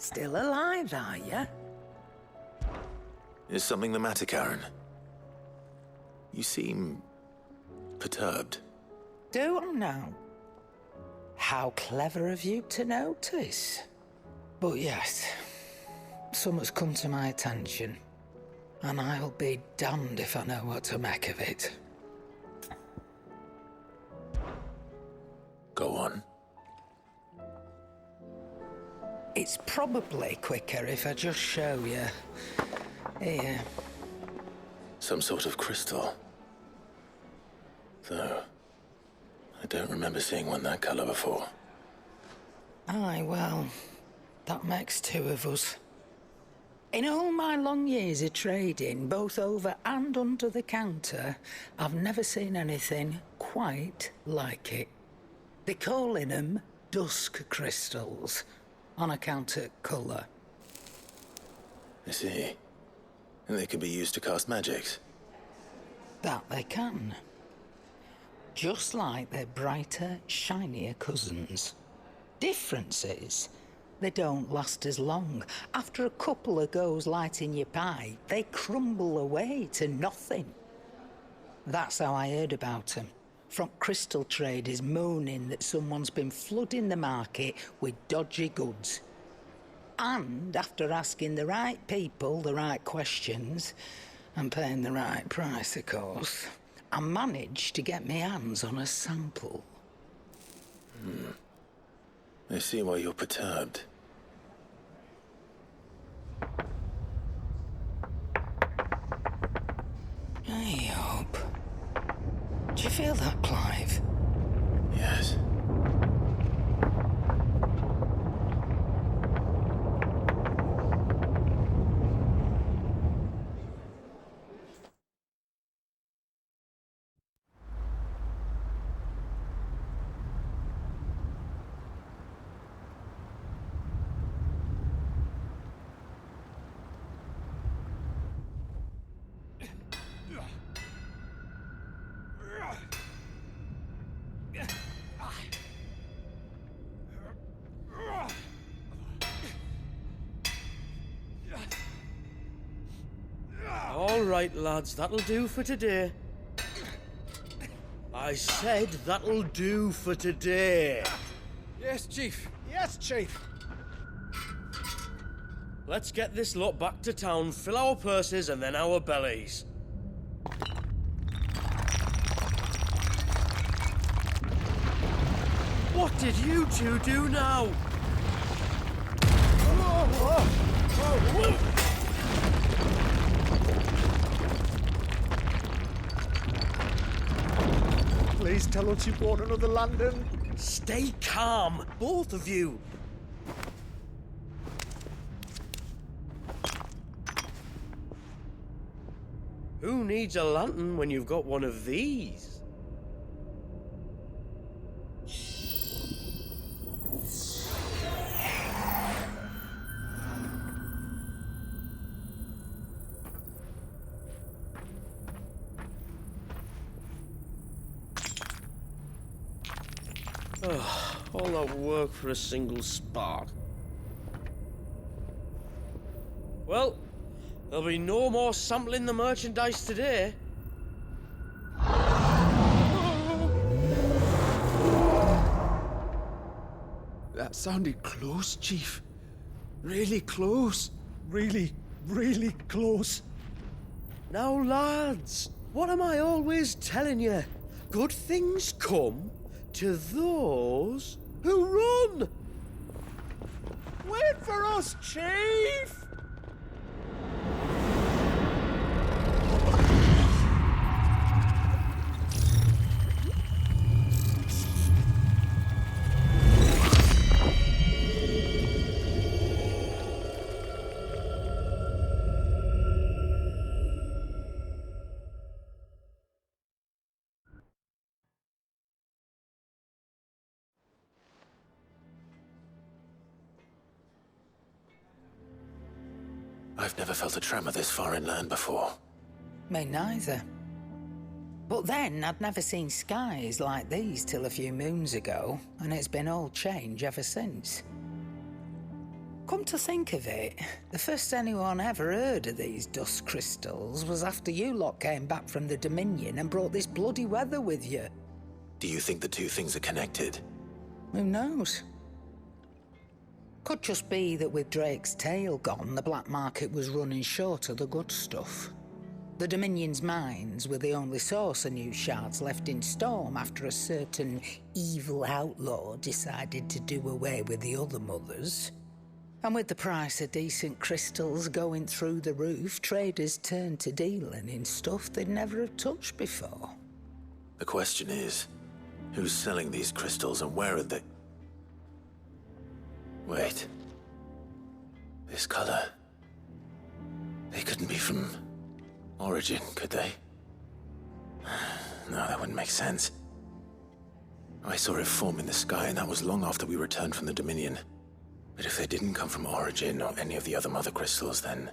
Still alive, are you? Is something the matter, Karen? You seem perturbed. Do I now? How clever of you to notice. But yes, something's come to my attention, and I'll be damned if I know what to make of it. Go on. It's probably quicker if I just show you. Here. Some sort of crystal. Though, I don't remember seeing one that colour before. Aye, well, that makes two of us. In all my long years of trading, both over and under the counter, I've never seen anything quite like it. They're calling them dusk crystals, on account of colour. I see. And they can be used to cast magics. That they can. Just like their brighter, shinier cousins. Difference is, they don't last as long. After a couple of goes lighting your pie, they crumble away to nothing. That's how I heard about them. From crystal traders moaning that someone's been flooding the market with dodgy goods. And after asking the right people the right questions, and paying the right price, of course, I managed to get my hands on a sample. I see why you're perturbed. I hope. Do you feel that, Clive? Yes. All right, lads, that'll do for today. I said that'll do for today. Yes, Chief. Yes, Chief. Let's get this lot back to town, fill our purses and then our bellies. What did you two do now? Please tell us you bought another lantern. Stay calm, both of you. Who needs a lantern when you've got one of these? All that work for a single spark. Well, there'll be no more sampling the merchandise today. That sounded close, Chief. Really close. Really, really close. Now, lads, what am I always telling you? Good things come to those who run. Wait for us, Chief! I've never felt a tremor this far inland before. Me neither. But then I'd never seen skies like these till a few moons ago, and it's been all change ever since. Come to think of it, the first anyone ever heard of these dust crystals was after you lot came back from the Dominion and brought this bloody weather with you. Do you think the two things are connected? Who knows? Could just be that with Drake's tail gone, the black market was running short of the good stuff. The Dominion's mines were the only source of new shards left in Storm after a certain evil outlaw decided to do away with the other mothers. And with the price of decent crystals going through the roof, traders turned to dealing in stuff they'd never have touched before. The question is, who's selling these crystals and where are they? Wait. This color. They couldn't be from Origin, could they? No, that wouldn't make sense. I saw it form in the sky, and that was long after we returned from the Dominion. But if they didn't come from Origin or any of the other mother crystals, then...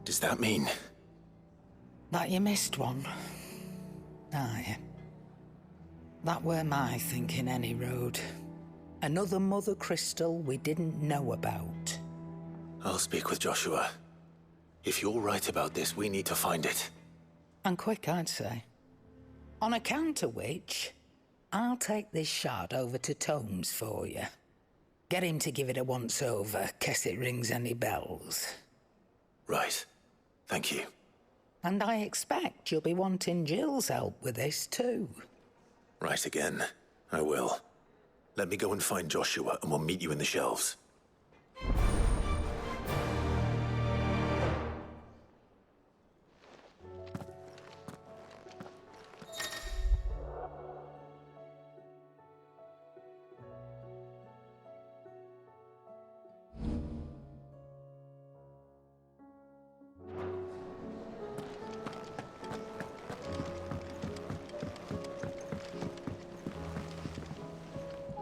does that mean... That you missed one? Aye. That were my thinking, any road. Another mother crystal we didn't know about. I'll speak with Joshua. If you're right about this, we need to find it. And quick, I'd say. On account of which, I'll take this shard over to Tomes for you. Get him to give it a once-over, case it rings any bells. Right. Thank you. And I expect you'll be wanting Jill's help with this, too. Right again. I will. Let me go and find Joshua, and we'll meet you in the shelves.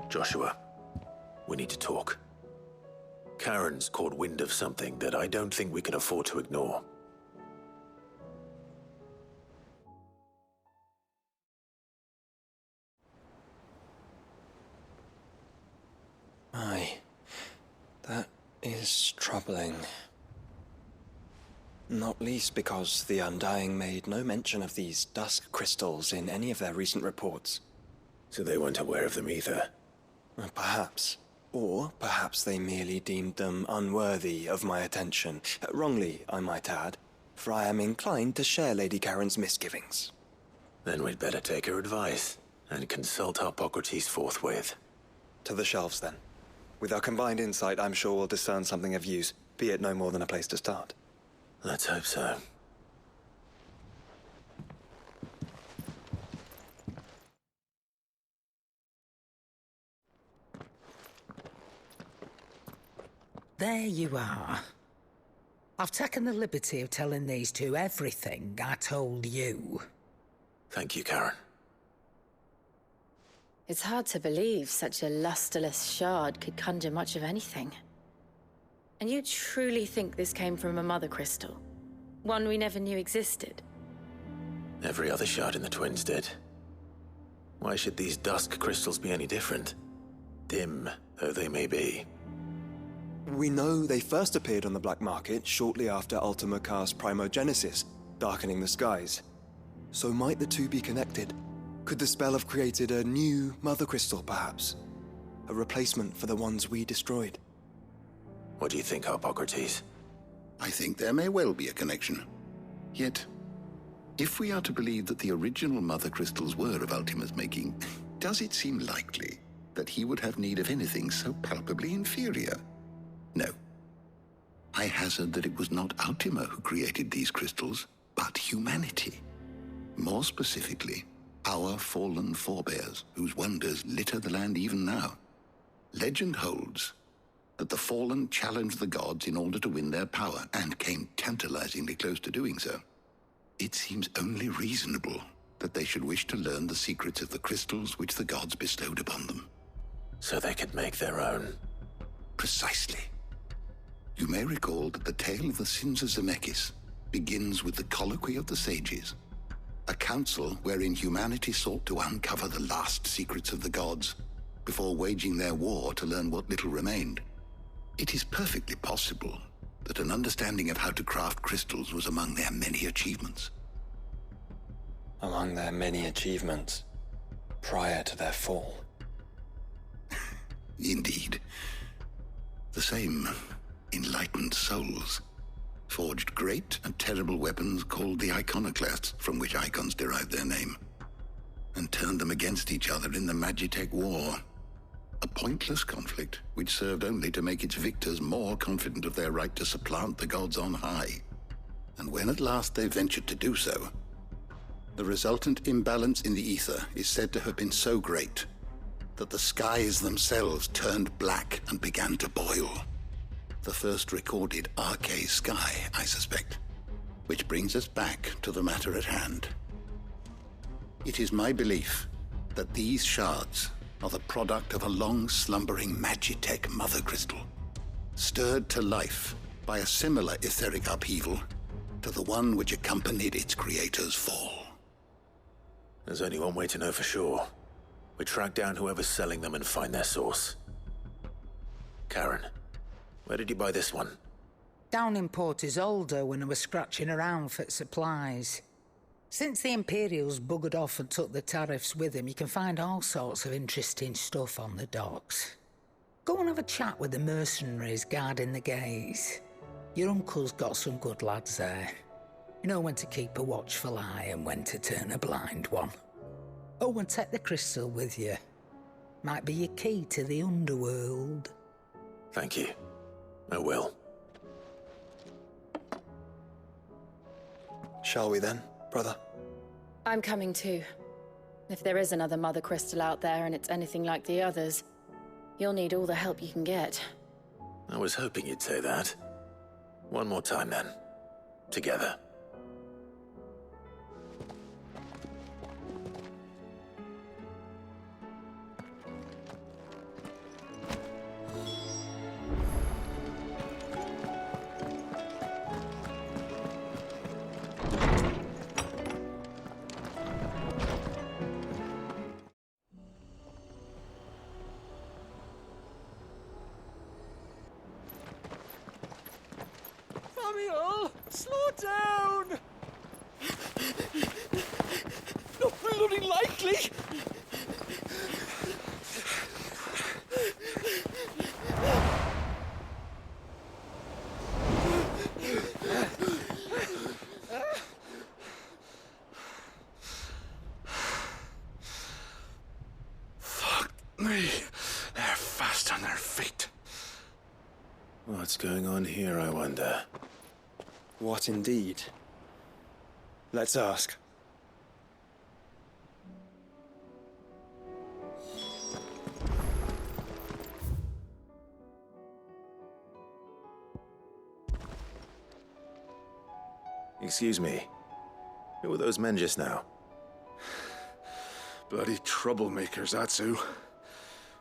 Joshua, we need to talk. Karen's caught wind of something that I don't think we can afford to ignore. Aye, that is troubling. Not least because the Undying made no mention of these dusk crystals in any of their recent reports. So they weren't aware of them either. Perhaps. Or perhaps they merely deemed them unworthy of my attention. Wrongly, I might add, for I am inclined to share Lady Karen's misgivings. Then we'd better take her advice and consult Hippocrates forthwith. To the shelves, then. With our combined insight, I'm sure we'll discern something of use, be it no more than a place to start. Let's hope so. There you are. I've taken the liberty of telling these two everything I told you. Thank you, Karen. It's hard to believe such a lusterless shard could conjure much of anything. And you truly think this came from a mother crystal? One we never knew existed? Every other shard in the Twins did. Why should these dusk crystals be any different? Dim though they may be. We know they first appeared on the black market shortly after Ultima cast Primogenesis, darkening the skies. So might the two be connected? Could the spell have created a new mother crystal, perhaps? A replacement for the ones we destroyed? What do you think, Hippocrates? I think there may well be a connection. Yet, if we are to believe that the original mother crystals were of Ultima's making, does it seem likely that he would have need of anything so palpably inferior? No. I hazard that it was not Ultima who created these crystals, but humanity. More specifically, our fallen forebears, whose wonders litter the land even now. Legend holds that the fallen challenged the gods in order to win their power, and came tantalizingly close to doing so. It seems only reasonable that they should wish to learn the secrets of the crystals which the gods bestowed upon them. So they could make their own. Precisely. You may recall that the tale of the sins of Zemeckis begins with the colloquy of the sages, a council wherein humanity sought to uncover the last secrets of the gods, before waging their war to learn what little remained. It is perfectly possible that an understanding of how to craft crystals was among their many achievements. Among their many achievements, prior to their fall. Indeed. The same enlightened souls forged great and terrible weapons called the iconoclasts, from which icons derived their name, and turned them against each other in the Magitech War. A pointless conflict which served only to make its victors more confident of their right to supplant the gods on high. And when at last they ventured to do so, the resultant imbalance in the ether is said to have been so great that the skies themselves turned black and began to boil. The first recorded Arcane sky, I suspect. Which brings us back to the matter at hand. It is my belief that these shards are the product of a long-slumbering Magitech mother crystal, stirred to life by a similar etheric upheaval to the one which accompanied its creator's fall. There's only one way to know for sure. We track down whoever's selling them and find their source. Karen, where did you buy this one? Down in Port Isolde when I was scratching around for supplies. Since the Imperials buggered off and took the tariffs with them, you can find all sorts of interesting stuff on the docks. Go and have a chat with the mercenaries guarding the gates. Your uncle's got some good lads there. You know when to keep a watchful eye and when to turn a blind one. Oh, and take the crystal with you. Might be your key to the underworld. Thank you. I will. Shall we then, brother? I'm coming too. If there is another mother crystal out there and it's anything like the others, you'll need all the help you can get. I was hoping you'd say that. One more time then. Together. Samuel, slow down! Not bloody likely! Fuck me. They're fast on their feet. What's going on here, I wonder? What indeed? Let's ask. Excuse me. Who were those men just now? Bloody troublemakers, that's who.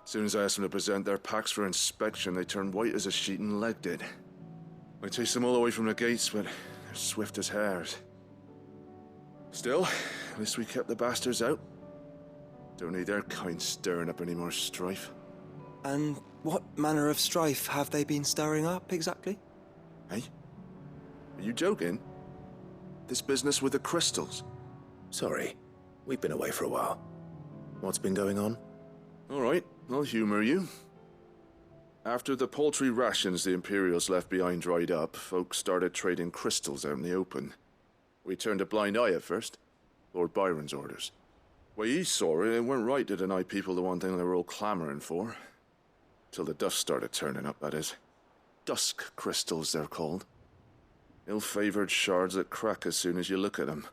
As soon as I asked them to present their packs for inspection, they turned white as a sheet and legged it. I chased them all away from the gates, but they're swift as hares. Still, at least we kept the bastards out. Don't need their kind stirring up any more strife. And what manner of strife have they been stirring up, exactly? Hey? Are you joking? This business with the crystals? Sorry. We've been away for a while. What's been going on? All right, I'll humor you. After the paltry rations the Imperials left behind dried up, folks started trading crystals out in the open. We turned a blind eye at first. Lord Byron's orders. Way he saw it, it weren't right to deny people the one thing they were all clamoring for. Till the dust started turning up, that is. Dusk crystals, they're called. Ill-favored shards that crack as soon as you look at them.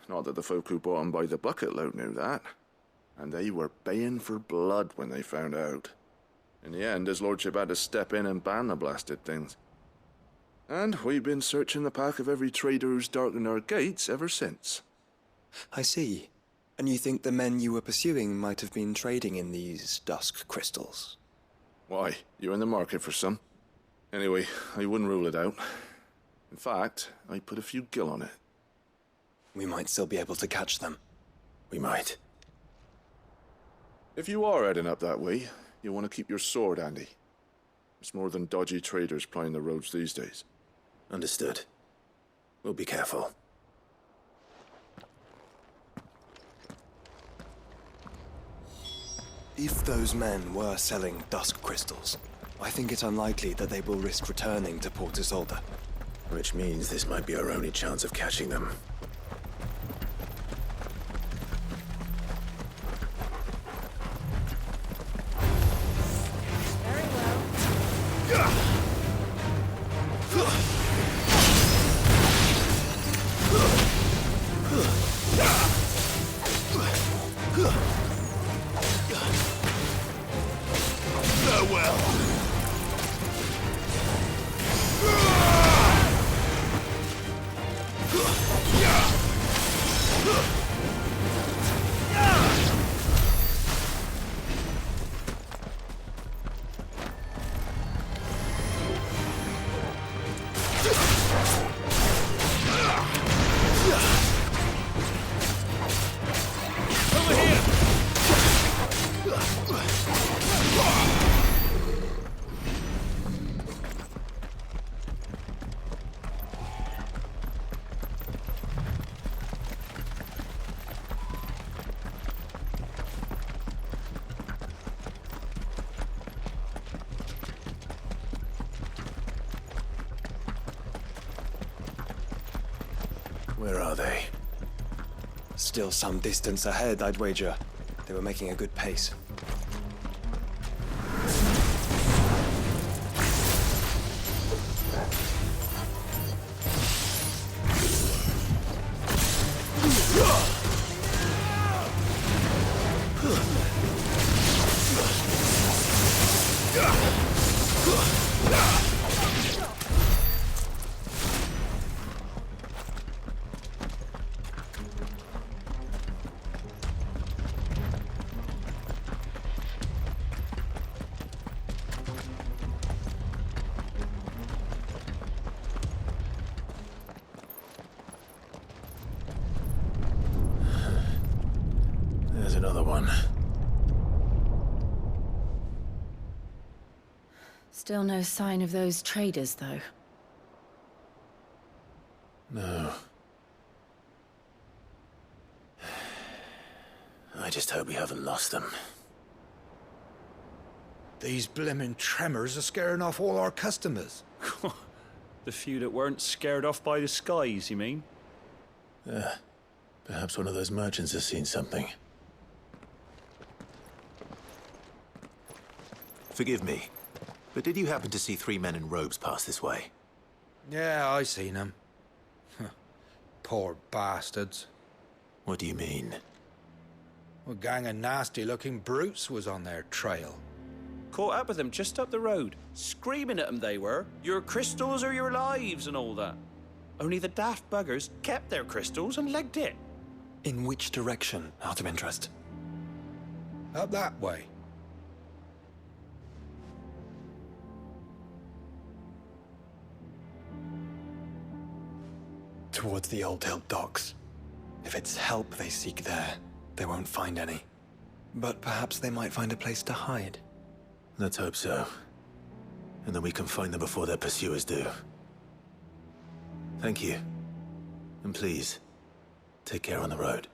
Not that the folk who bought them by the bucket load knew that. And they were baying for blood when they found out. In the end, his lordship had to step in and ban the blasted things. And we've been searching the pack of every trader who's darkened our gates ever since. I see. And you think the men you were pursuing might have been trading in these dusk crystals? Why? You're in the market for some. Anyway, I wouldn't rule it out. In fact, I'd put a few gil on it. We might still be able to catch them. We might. If you are heading up that way, you want to keep your sword handy. It's more than dodgy traders plying the roads these days. Understood. We'll be careful. If those men were selling dusk crystals, I think it's unlikely that they will risk returning to Port Isolde. Which means this might be our only chance of catching them. Very well. Where are they? Still some distance ahead, I'd wager. They were making a good pace. There's another one. Still no sign of those traders, though. No. I just hope we haven't lost them. These blimmin' tremors are scaring off all our customers. The few that weren't scared off by the skies, you mean? Perhaps one of those merchants has seen something. Forgive me, but did you happen to see 3 men in robes pass this way? Yeah, I seen them. Poor bastards. What do you mean? A gang of nasty-looking brutes was on their trail. Caught up with them just up the road, screaming at them they were. Your crystals are your lives and all that. Only the daft buggers kept their crystals and legged it. In which direction, out of interest? Up that way. Towards the Old Hill docks. If it's help they seek there, they won't find any. But perhaps they might find a place to hide. Let's hope so. And then we can find them before their pursuers do. Thank you. And please, take care on the road.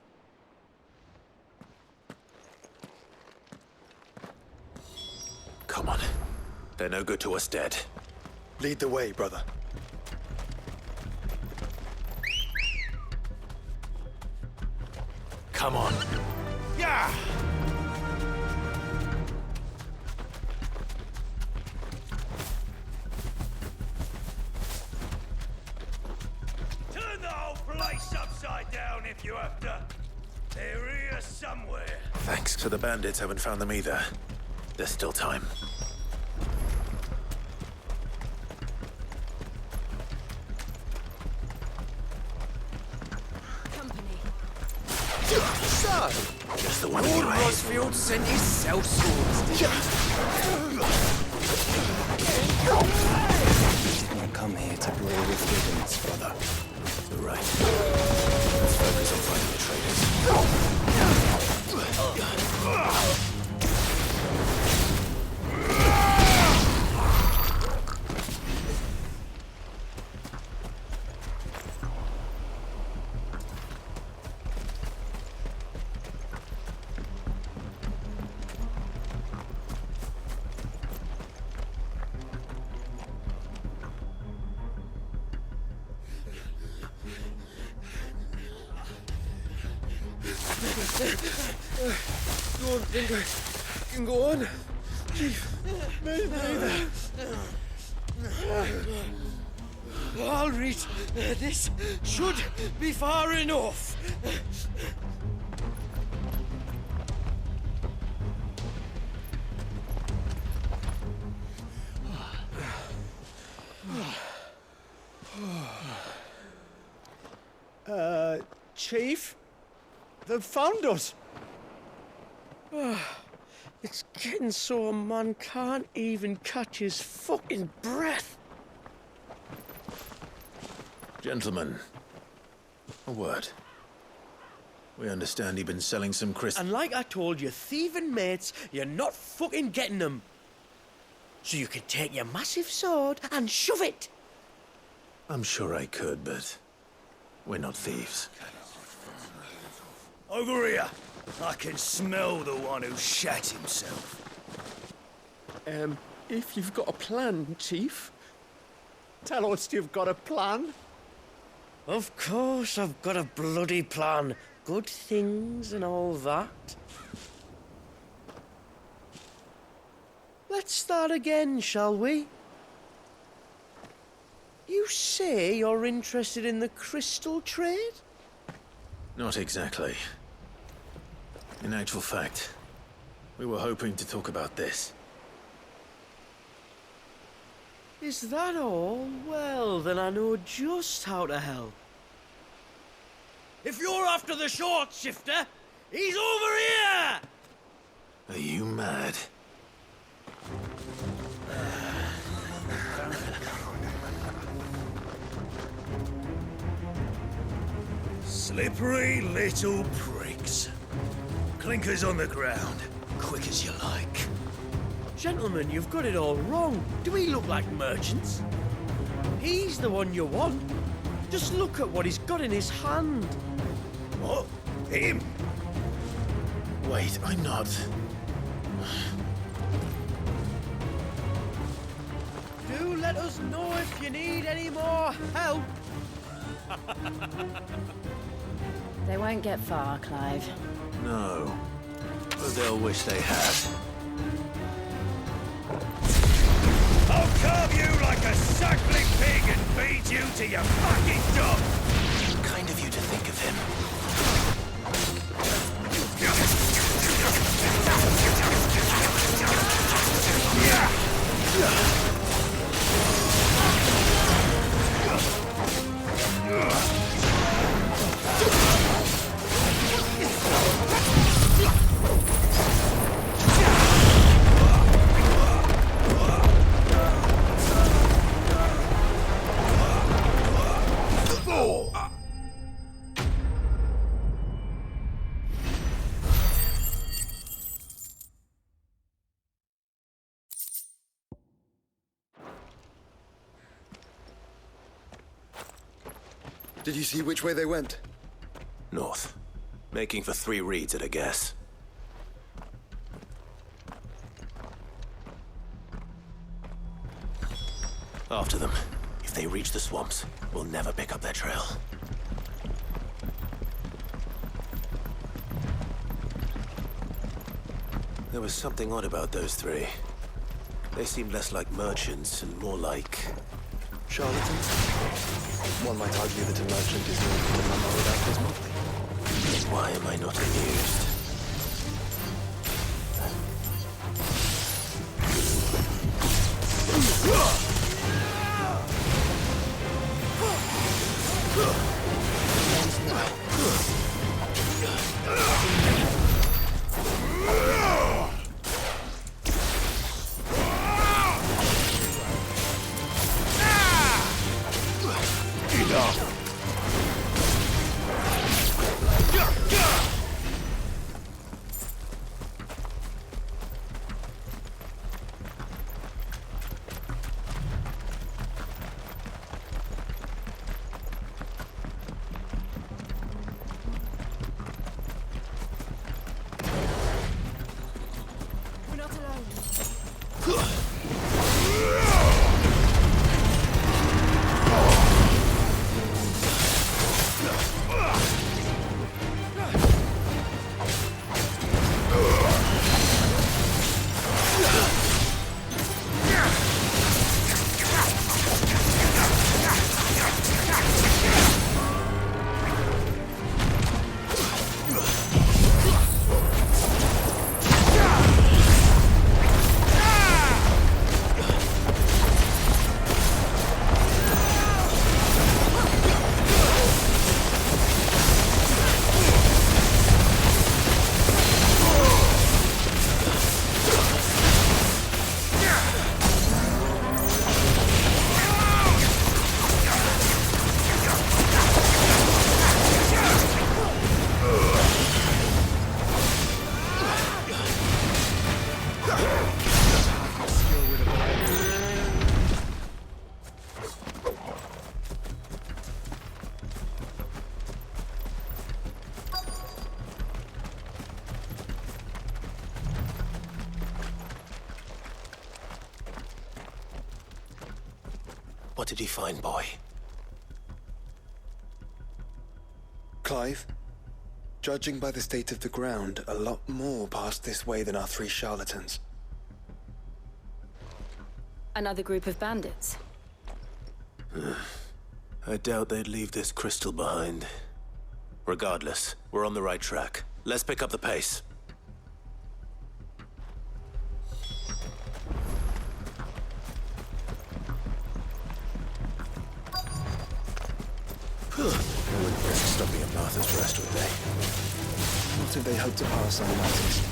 Come on. They're no good to us dead. Lead the way, brother. Come on. Yeah! Turn the whole place upside down if you have to. They're here somewhere. Thanks. So the bandits haven't found them either. There's still time. So, Just the one Lord anyway. Rosfield sent his sellswords, did We didn't come here to brawl with brigands, brother. You're right. Let's focus on finding the traders. Don't think I can go on. Chief, me neither. All right, this should be far enough. Chief? They've found us. It's getting so a man can't even catch his fucking breath. Gentlemen, a word. We understand you've been selling some crystals. And like I told your thieving mates, you're not fucking getting them. So you can take your massive sword and shove it. I'm sure I could, but we're not thieves. Over here. I can smell the one who shat himself. If you've got a plan, Chief, tell us you've got a plan. Of course I've got a bloody plan. Good things and all that. Let's start again, shall we? You say you're interested in the crystal trade? Not exactly. In actual fact, we were hoping to talk about this. Is that all? Well, then I know just how to help. If you're after the short shifter, he's over here! Are you mad? Slippery little pricks. Clinkers on the ground, quick as you like. Gentlemen, you've got it all wrong. Do we look like merchants? He's the one you want. Just look at what he's got in his hand. What? Him? Wait, I'm not. Do let us know if you need any more help. They won't get far, Clive. No. But they'll wish they had. I'll carve you like a suckling pig and feed you to your fucking dog! Kind of you to think of him. Did you see which way they went? North. Making for 3 reeds at a guess. After them. If they reach the swamps, we'll never pick up their trail. There was something odd about those 3. They seemed less like merchants and more like... Charlatans? One might argue that a merchant is no good than a without his motley. Why am I not amused? What did you find, boy? Clive, judging by the state of the ground, a lot more passed this way than our 3 charlatans. Another group of bandits. I doubt they'd leave this crystal behind. Regardless, we're on the right track. Let's pick up the pace. They wouldn't risk stopping at Martha's Rest, would they? What if they hope to pass unnoticed?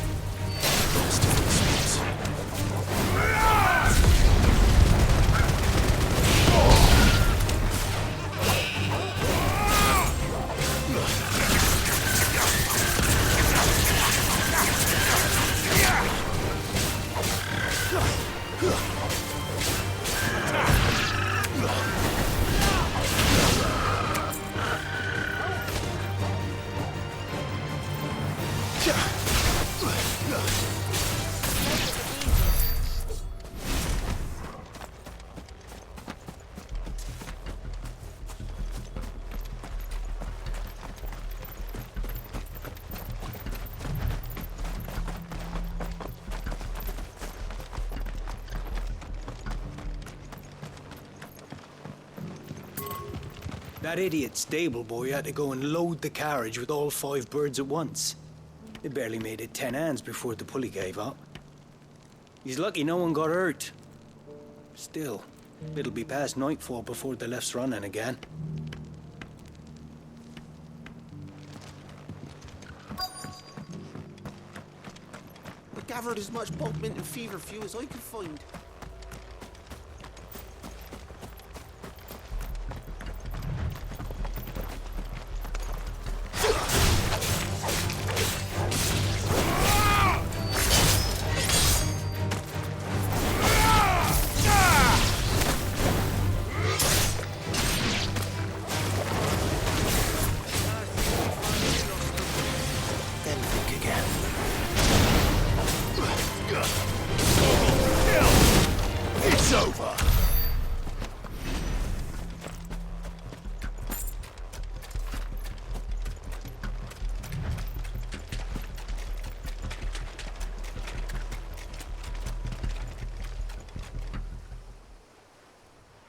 That idiot stable boy had to go and load the carriage with all 5 birds at once. They barely made it 10 hands before the pulley gave up. He's lucky no one got hurt. Still, it'll be past nightfall before the left's running again. I gathered as much bulk mint and feverfew as I could find.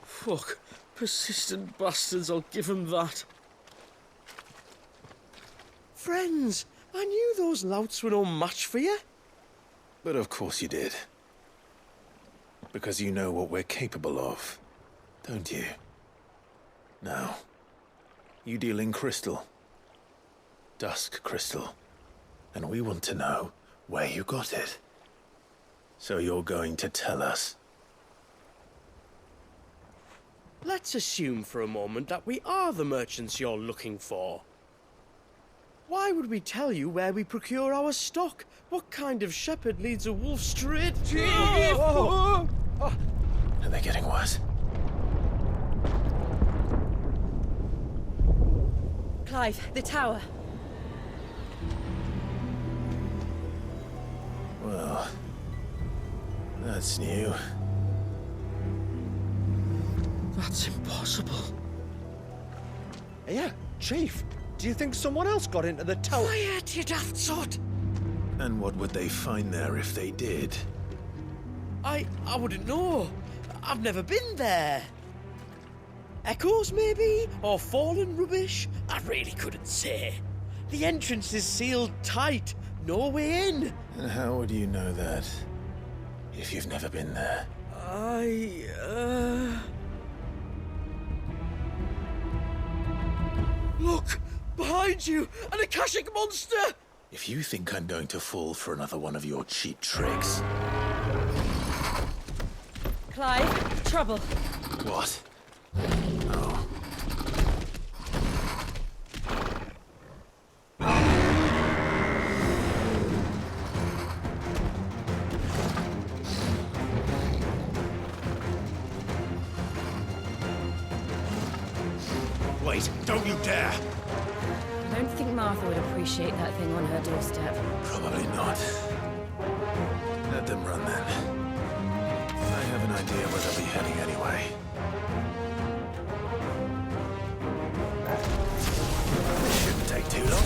Fuck. Persistent bastards, I'll give them that. Friends, I knew those louts were no match for you. But of course you did. Because you know what we're capable of, don't you? Now, you deal in crystal. Dusk crystal. And we want to know where you got it. So you're going to tell us. Let's assume for a moment that we are the merchants you're looking for. Why would we tell you where we procure our stock? What kind of shepherd leads a wolf straight? Are they getting worse? Clive, the tower. Well, that's new. That's impossible. Yeah, Chief, do you think someone else got into the tower? Quiet, you daft sot! And what would they find there if they did? I wouldn't know. I've never been there. Echoes, maybe? Or fallen rubbish? I really couldn't say. The entrance is sealed tight. No way in. And how would you know that? If you've never been there? Look! Behind you! An Akashic monster! If you think I'm going to fall for another one of your cheap tricks... Clive, trouble. What? Oh. Wait, don't you dare! I don't think Martha would appreciate that thing on her doorstep. Probably not. Let them run then. I have an idea where they'll be heading anyway. you look.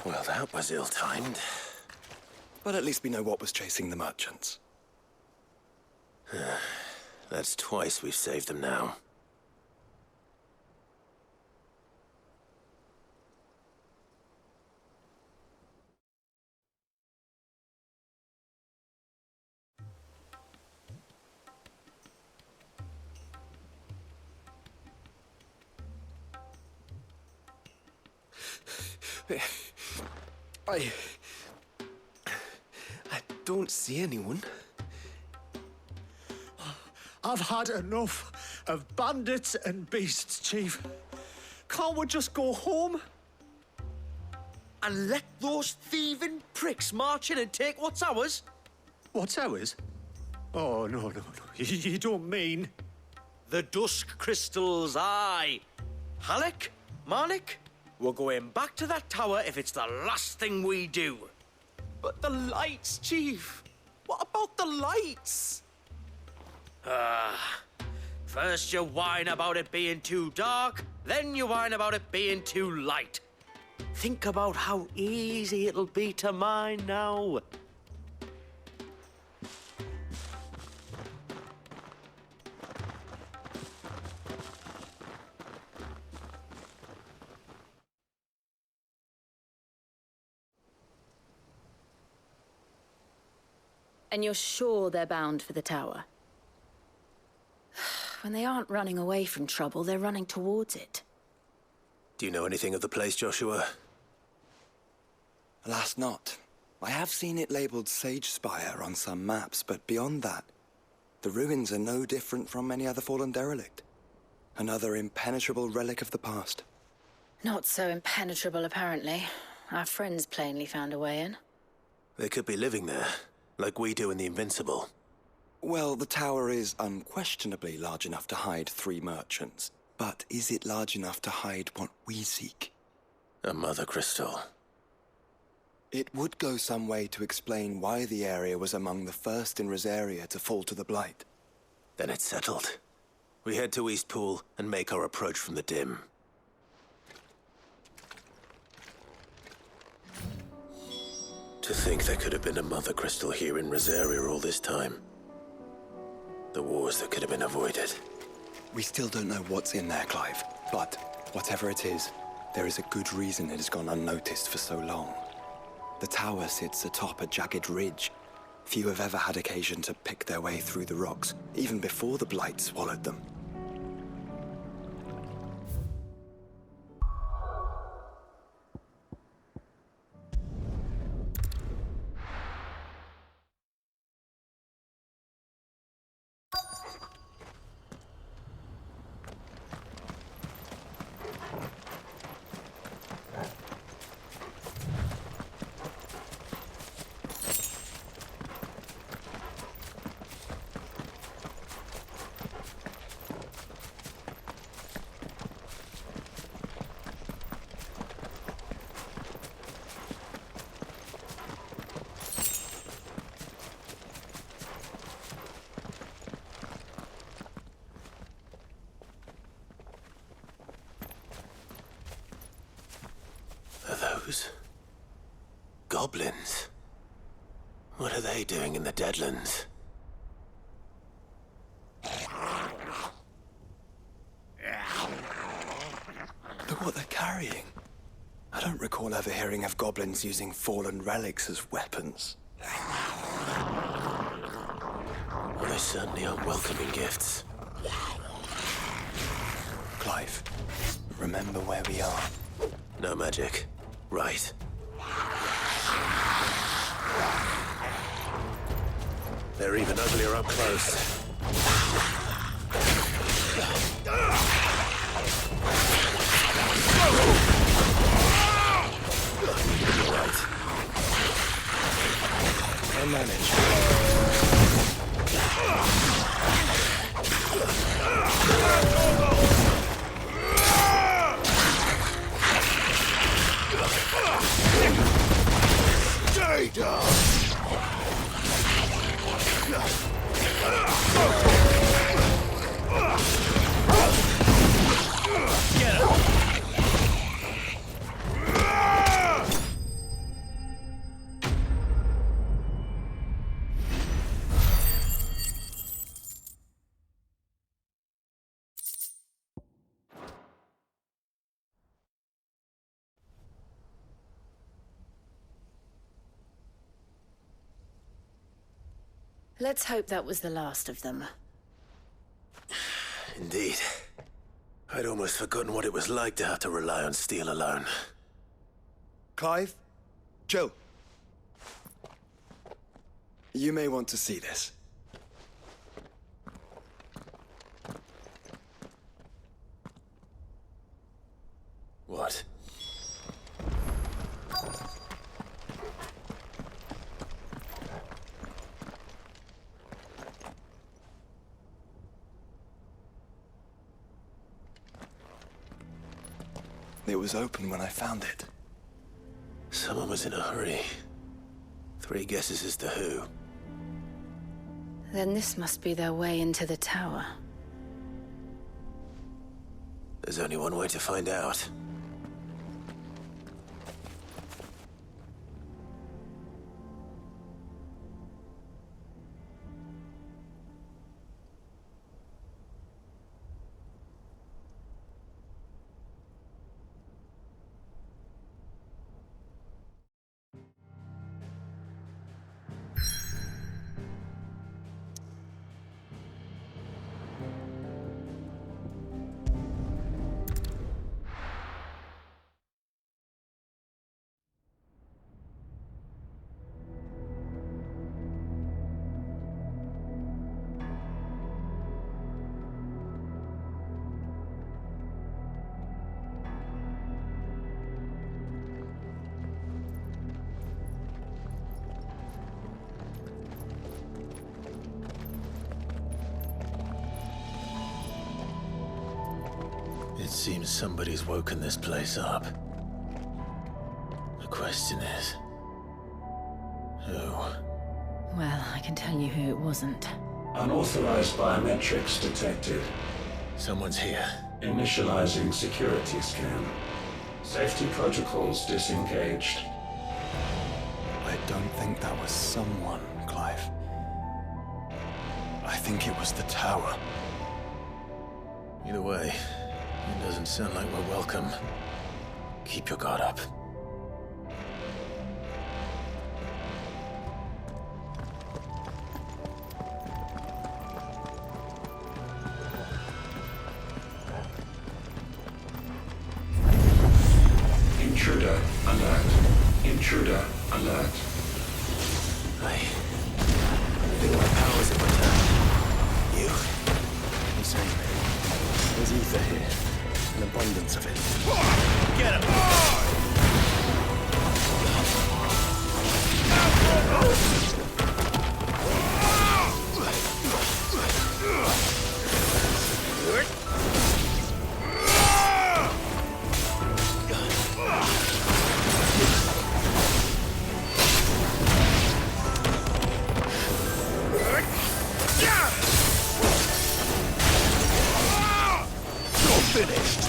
Well, that was ill-timed. But at least we know what was chasing the merchants. That's twice we've saved them now. I don't see anyone. I've had enough of bandits and beasts, Chief. Can't we just go home? And let those thieving pricks march in and take what's ours? What's ours? Oh, no. You don't mean... The dusk crystals, aye. Halleck, Marnik, we're going back to that tower if it's the last thing we do. But the lights, Chief. What about the lights? First you whine about it being too dark, then you whine about it being too light. Think about how easy it'll be to mine now. And you're sure they're bound for the tower? When they aren't running away from trouble, they're running towards it. Do you know anything of the place, Joshua? Alas, not. I have seen it labeled Sage Spire on some maps, but beyond that, the ruins are no different from any other fallen derelict. Another impenetrable relic of the past. Not so impenetrable, apparently. Our friends plainly found a way in. They could be living there, like we do in the Invincible. Well, the tower is unquestionably large enough to hide 3 merchants. But is it large enough to hide what we seek? A mother crystal. It would go some way to explain why the area was among the first in Rosaria to fall to the Blight. Then it's settled. We head to Eastpool and make our approach from the dim. To think there could have been a mother crystal here in Rosaria all this time. The wars that could have been avoided. We still don't know what's in there, Clive. But whatever it is, there is a good reason it has gone unnoticed for so long. The tower sits atop a jagged ridge. Few have ever had occasion to pick their way through the rocks, even before the Blight swallowed them. those? Goblins? What are they doing in the Deadlands? Look what they're carrying. I don't recall ever hearing of goblins using fallen relics as weapons. Well, they certainly aren't welcoming gifts. Clive, remember where we are. No magic. Right. They're even uglier up close. You're right. I'll manage. Stay down! Get him! Let's hope that was the last of them. Indeed. I'd almost forgotten what it was like to have to rely on steel alone. Clive? Jill. You may want to see this. What? It was open when I found it. Someone was in a hurry. 3 guesses as to who. Then this must be their way into the tower. There's only one way to find out. It seems somebody's woken this place up. The question is... who? Well, I can tell you who it wasn't. Unauthorized biometrics detected. Someone's here. Initializing security scan. Safety protocols disengaged. I don't think that was someone, Clive. I think it was the tower. Either way, it doesn't sound like we're welcome. Keep your guard up. Intruder alert. Intruder alert. I think my powers have returned. You? The same. There's ether here. An abundance of it. Get him! Finished.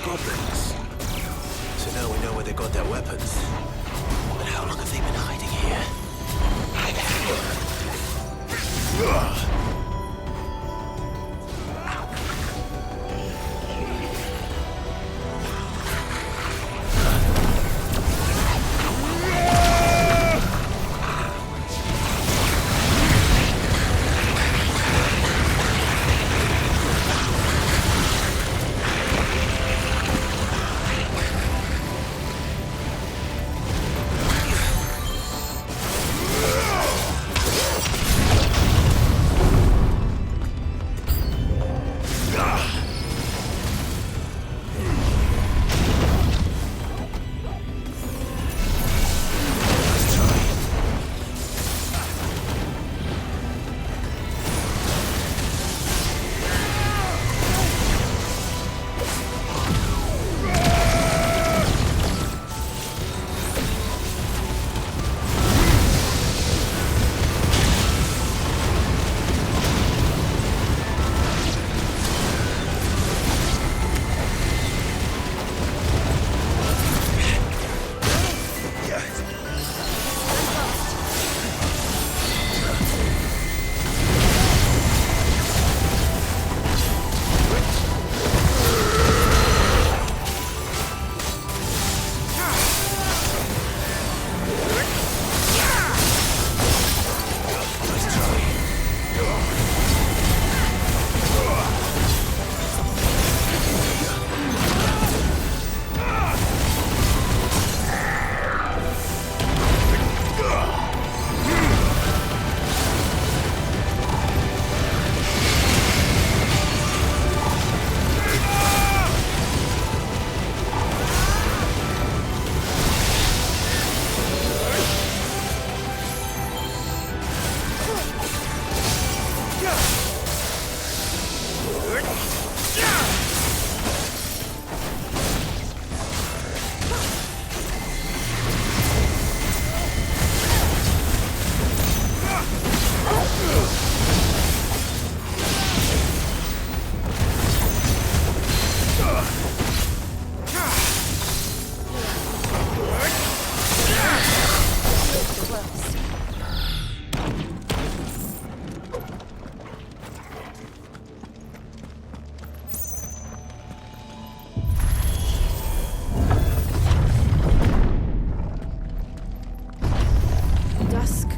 goblins. So now we know where they got their weapons. But how long have they been hiding here?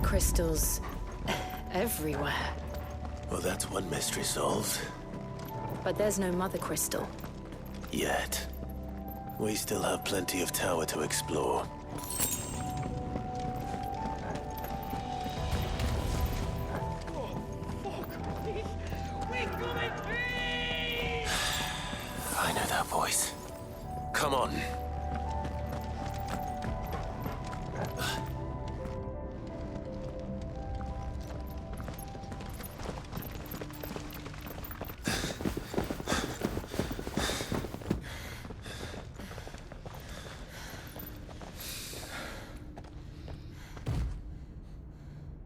Crystals everywhere. Well, that's one mystery solved. But there's no mother crystal. Yet. We still have plenty of tower to explore. I know that voice. Come on.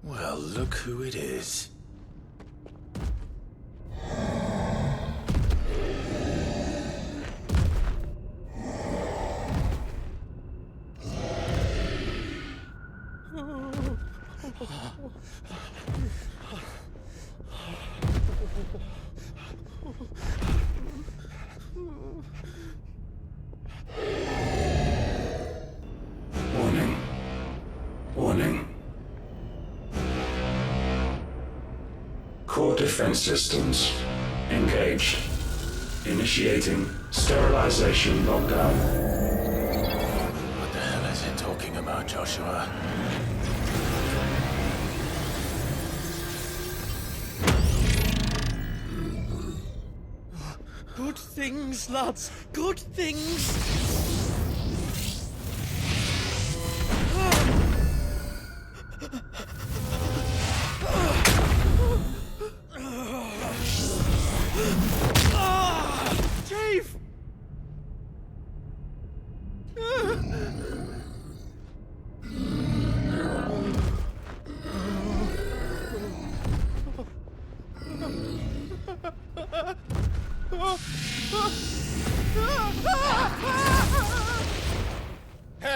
Well, look who it is. Warning. Warning. Core defense systems engaged. Initiating sterilization lockdown. What the hell is it talking about, Joshua? Good things, lads. Good things. Chief!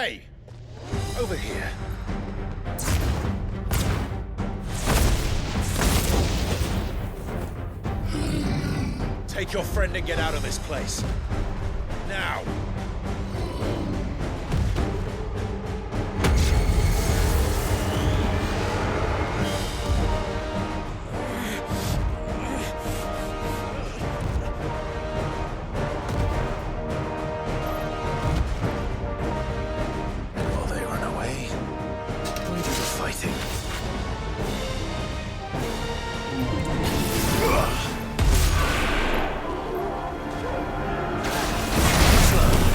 Hey! Over here. Take your friend and get out of this place. Now! And while they run away, we do the fighting. Slow.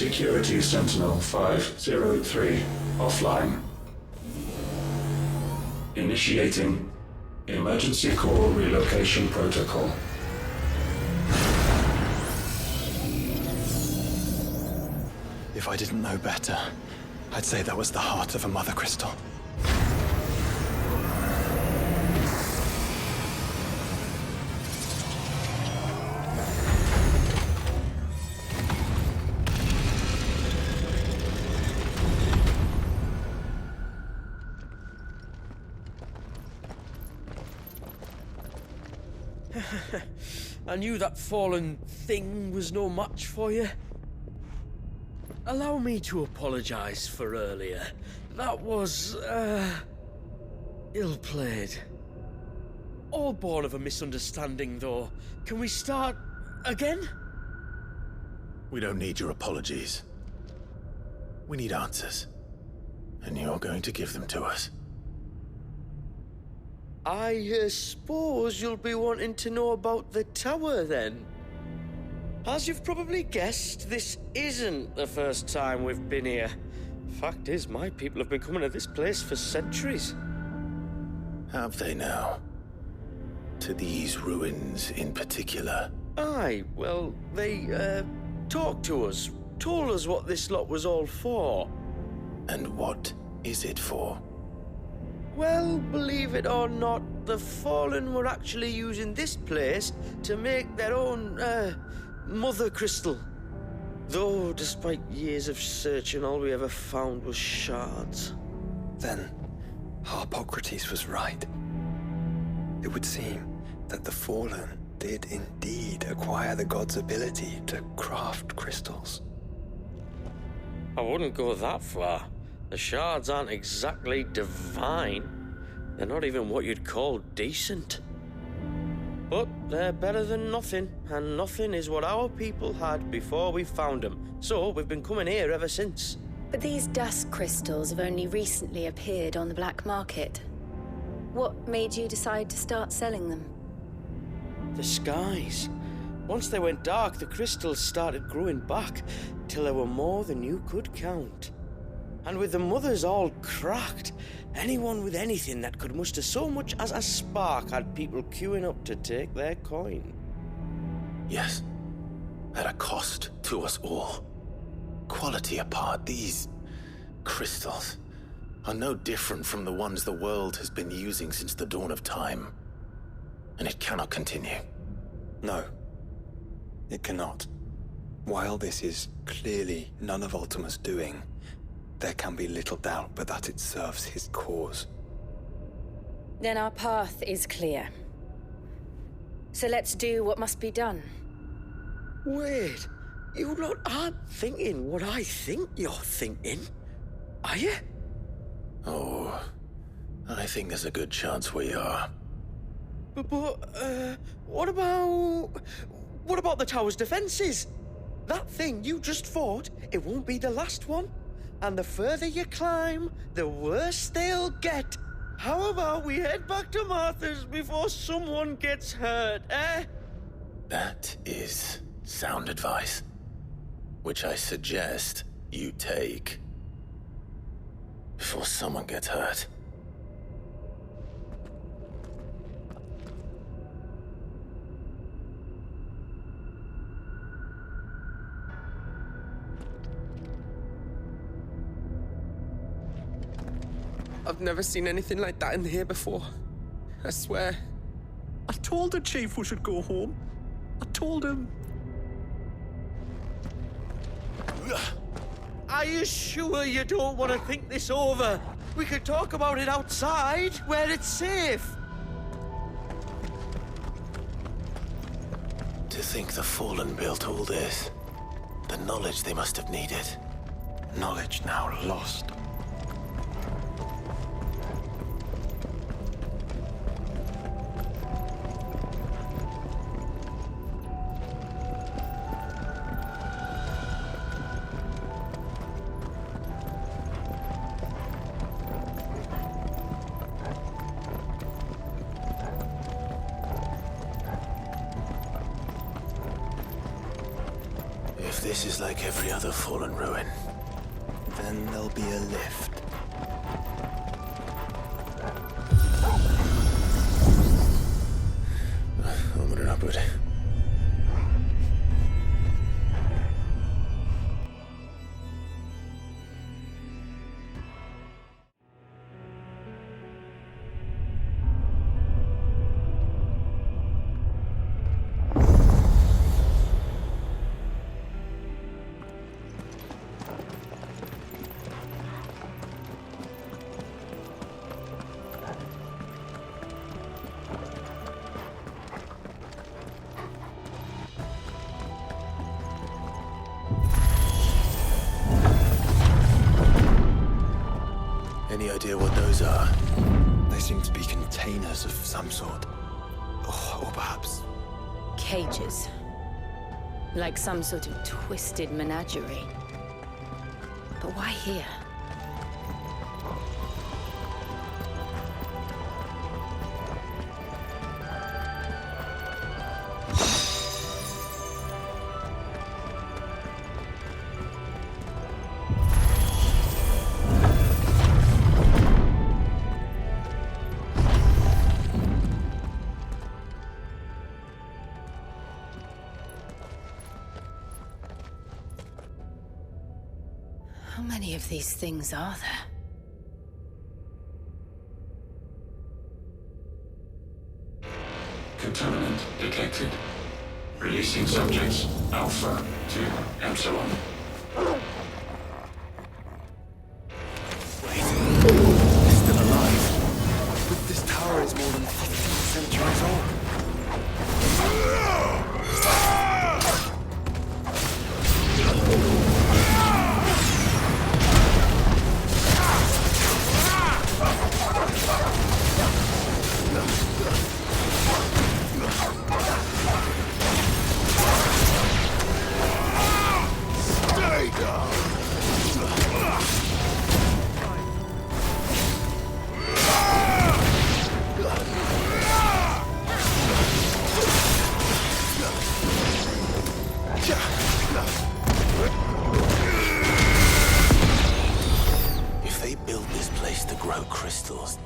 Security Sentinel 503 offline. Initiating Emergency Core Relocation Protocol. If I didn't know better, I'd say that was the heart of a Mother Crystal. I knew that fallen thing was no match for you. Allow me to apologize for earlier. That was, ill-played. All born of a misunderstanding, though. Can we start again? We don't need your apologies. We need answers. And you're going to give them to us. I suppose you'll be wanting to know about the tower, then. As you've probably guessed, this isn't the first time we've been here. Fact is, my people have been coming to this place for centuries. Have they now? To these ruins in particular? Aye, well, they, talked to us, told us what this lot was all for. And what is it for? Well, believe it or not, the Fallen were actually using this place to make their own, Mother Crystal. Though, despite years of searching, all we ever found was shards. Then, Harpocrates was right. It would seem that the Fallen did indeed acquire the god's ability to craft crystals. I wouldn't go that far. The shards aren't exactly divine. They're not even what you'd call decent. But they're better than nothing, and nothing is what our people had before we found them. So we've been coming here ever since. But these dust crystals have only recently appeared on the black market. What made you decide to start selling them? The skies. Once they went dark, the crystals started growing back, till there were more than you could count. And with the mothers all cracked, anyone with anything that could muster so much as a spark had people queuing up to take their coin. Yes, at a cost to us all. Quality apart, these crystals are no different from the ones the world has been using since the dawn of time. And it cannot continue. No, it cannot. While this is clearly none of Ultima's doing, there can be little doubt but that it serves his cause. Then our path is clear. So let's do what must be done. Wait, you lot aren't thinking what I think you're thinking, are you? Oh, I think there's a good chance we are. But what about the tower's defenses? That thing you just fought, it won't be the last one. And the further you climb, the worse they'll get. How about we head back to Martha's before someone gets hurt, eh? That is sound advice, which I suggest you take before someone gets hurt. I've never seen anything like that in here before. I swear. I told the chief we should go home. I told him. Are you sure you don't want to think this over? We could talk about it outside, where it's safe. To think the Fallen built all this. The knowledge they must have needed. Knowledge now lost. If this is like every other fallen ruin, then there'll be a lift. Onward and upward. Any idea what those are? They seem to be containers of some sort. Or perhaps... Cages. Like some sort of twisted menagerie. But why here? How many of these things are there? Contaminant detected. Releasing subjects Alpha to Epsilon. Wait. They're still alive. But this tower is more than 15 centuries old. If they built this place to grow crystals,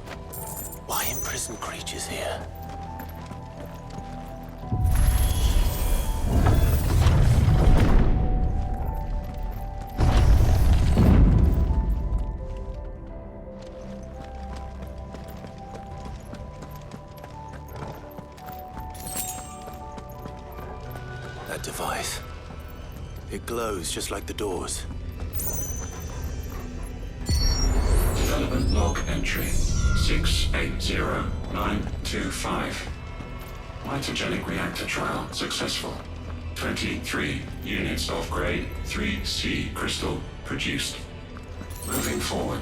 why imprison creatures here? That device. It glows just like the doors. Development log entry 680925. Mitogenic reactor trial successful. 23 units of grade 3C crystal produced. Moving forward,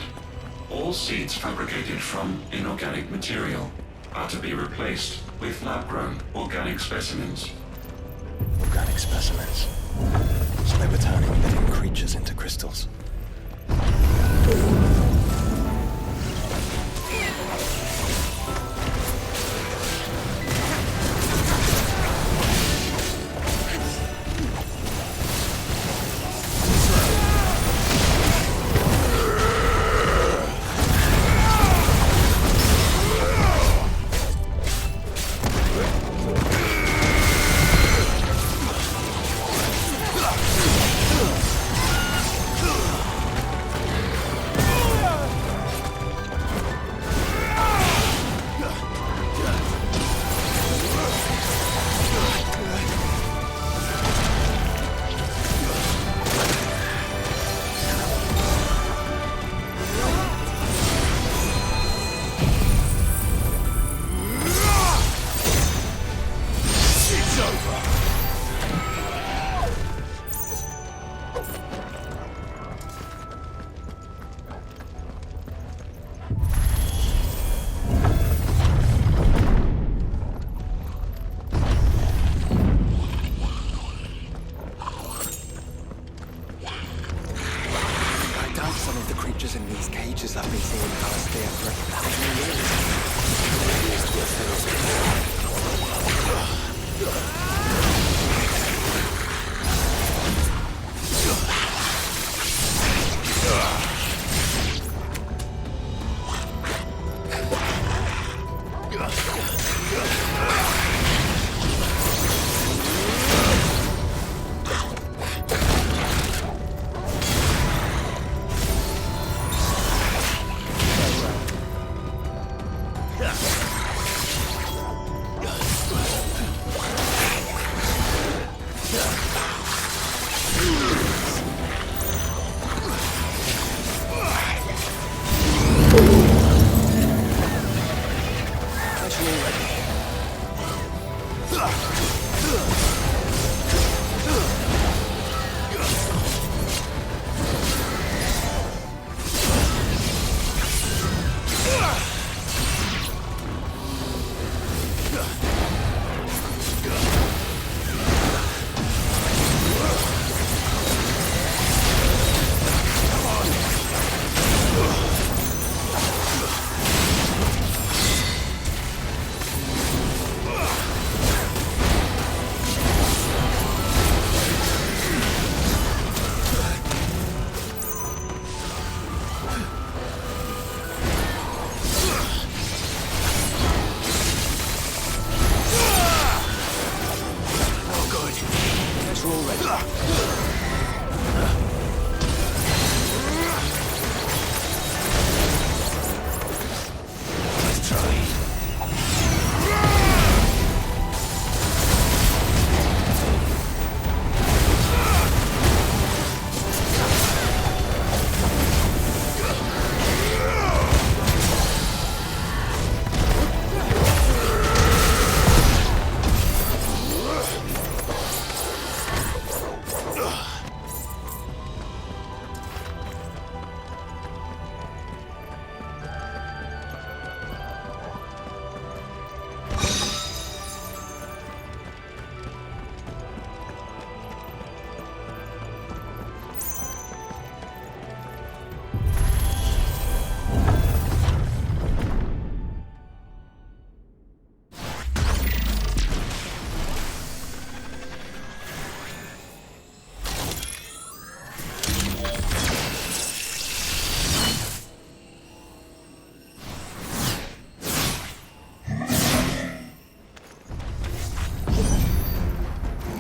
all seeds fabricated from inorganic material are to be replaced with lab-grown organic specimens. Organic specimens. So they were turning living creatures into crystals.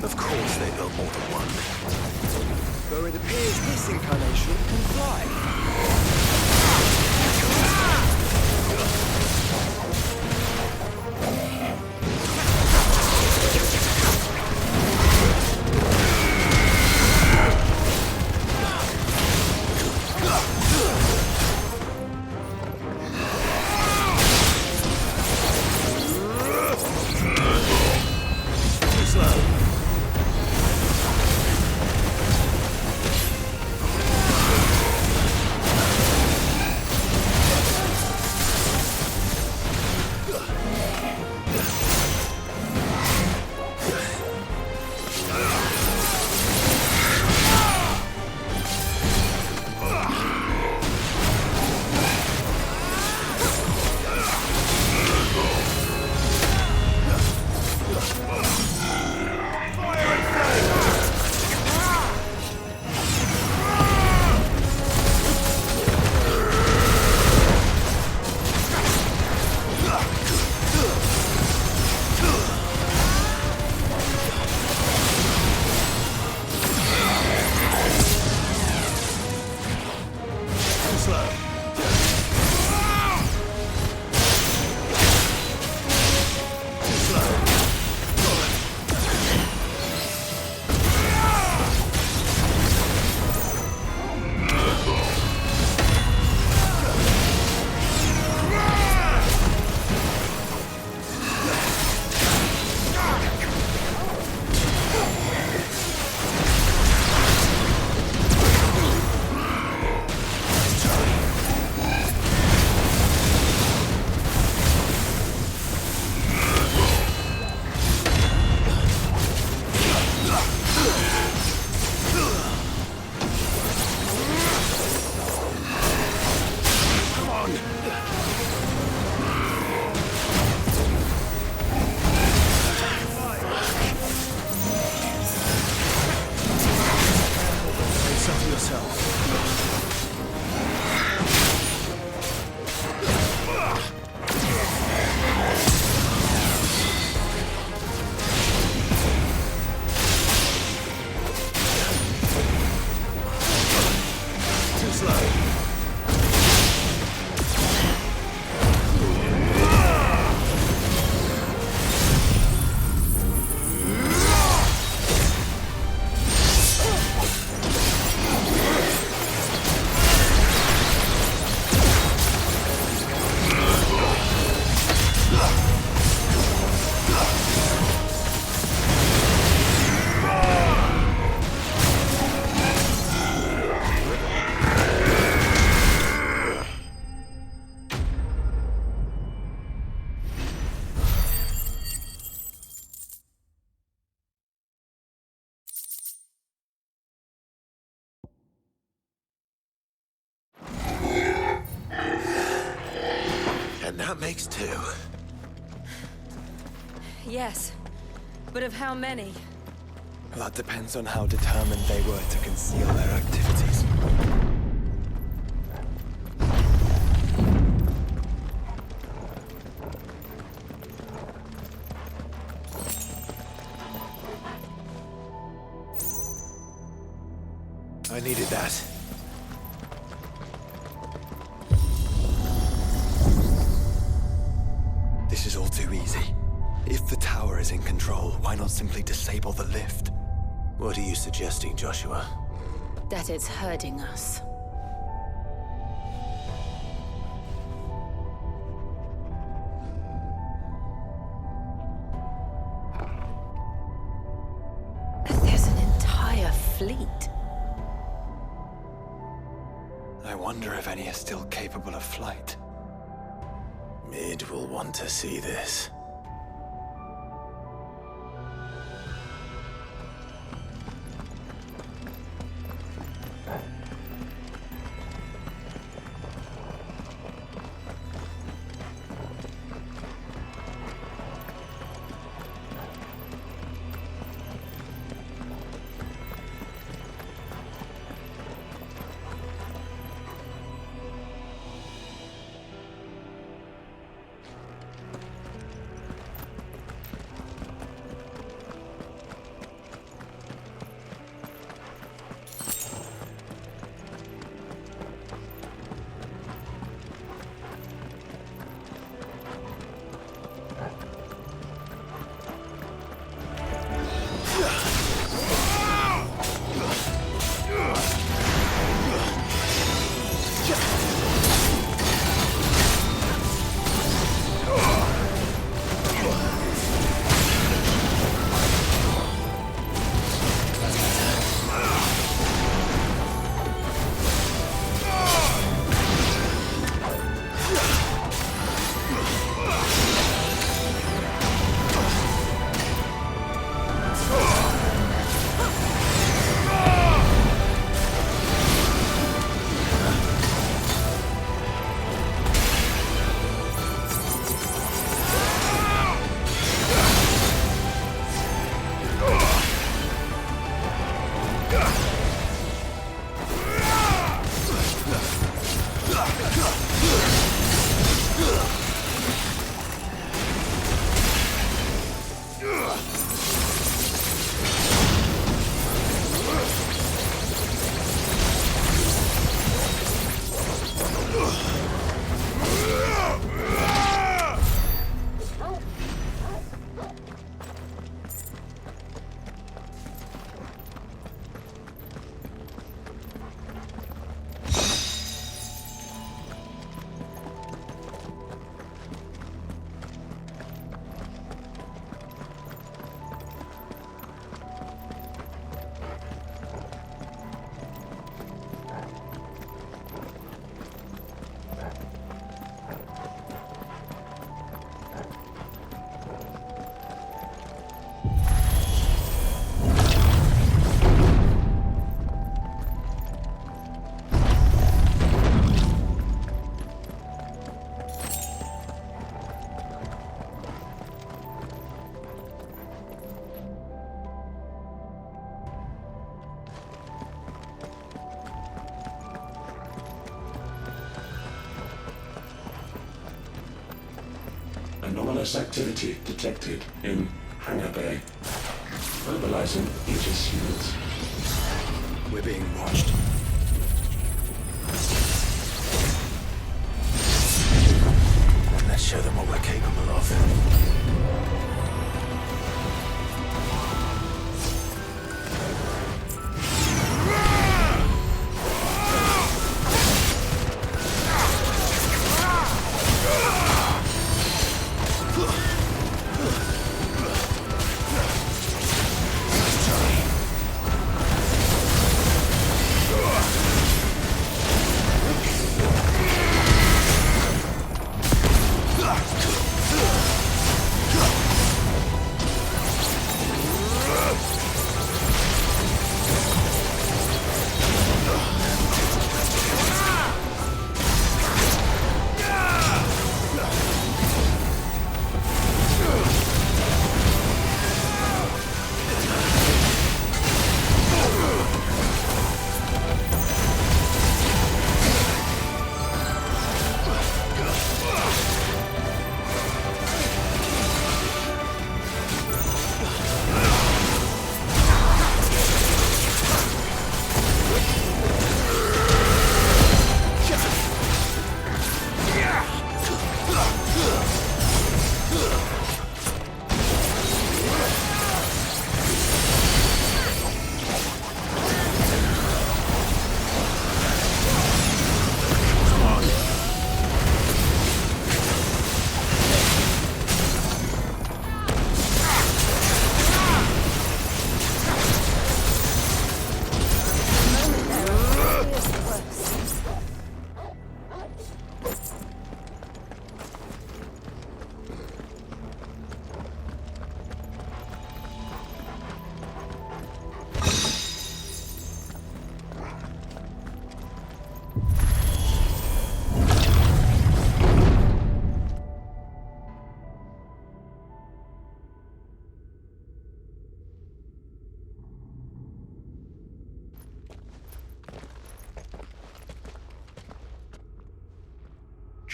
Of course they built more than one. Though it appears this incarnation can fly. And that makes two. Yes, but of how many? That depends on how determined they were to conceal their activities. I needed that. This is all too easy. If the tower is in control, why not simply disable the lift? What are you suggesting, Joshua? That it's hurting us. There's an entire fleet. I wonder if any are still capable of flight. Mid will want to see this. Anomalous activity detected in Hangar Bay. Mobilizing Aegis units. We're being watched. Then let's show them what we're capable of.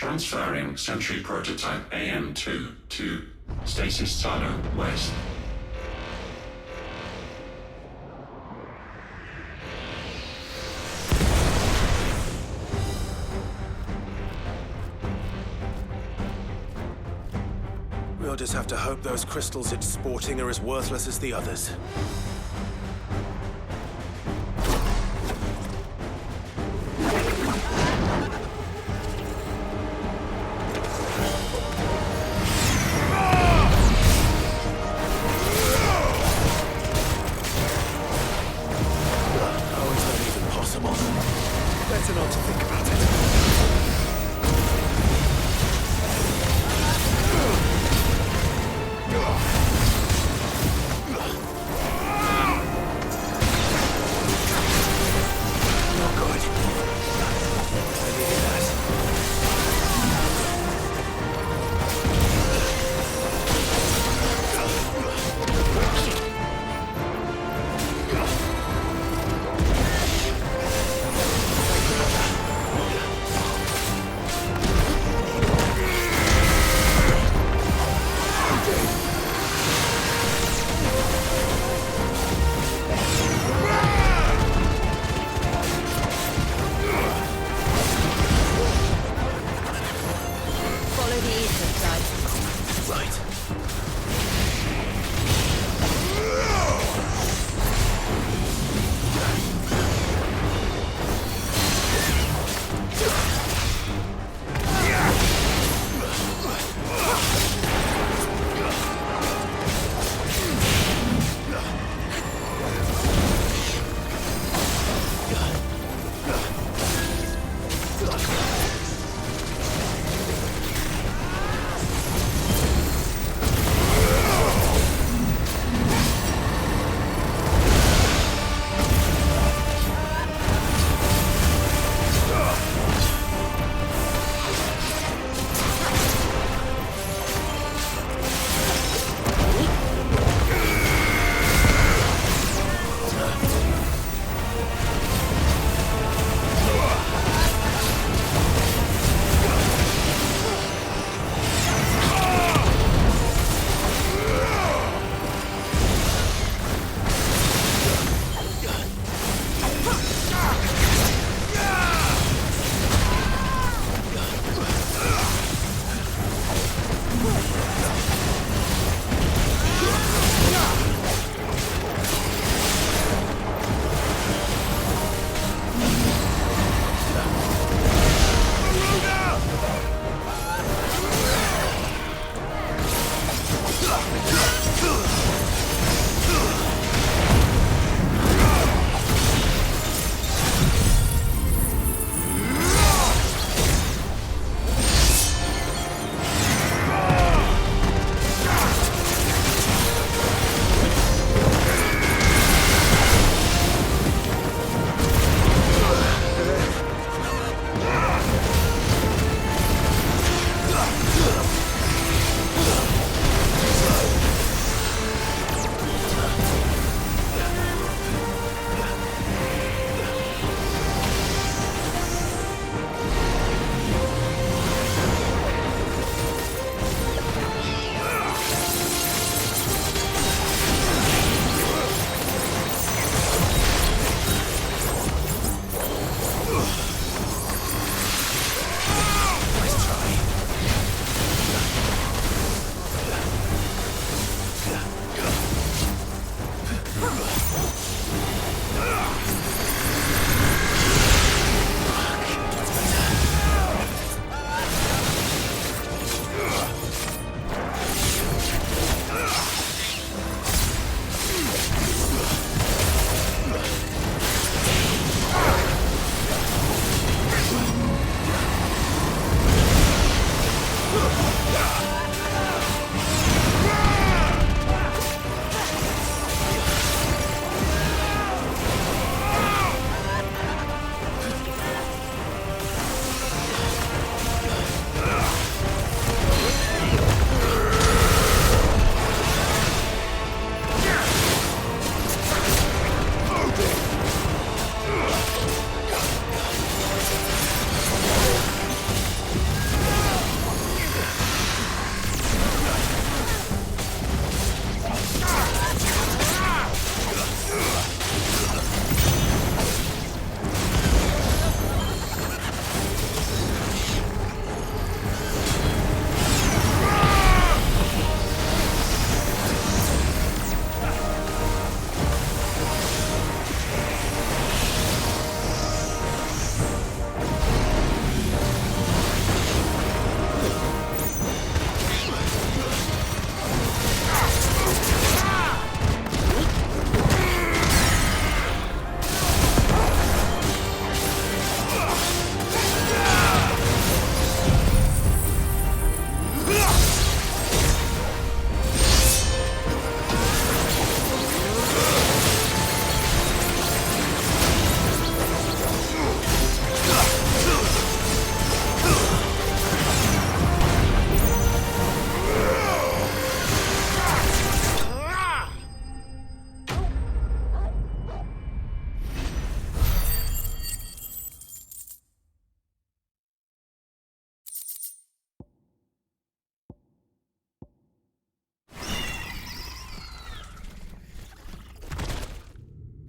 Transferring Sentry Prototype AM2 to Stasis Silo West. We'll just have to hope those crystals it's sporting are as worthless as the others. How is that even possible? Better not to think about it.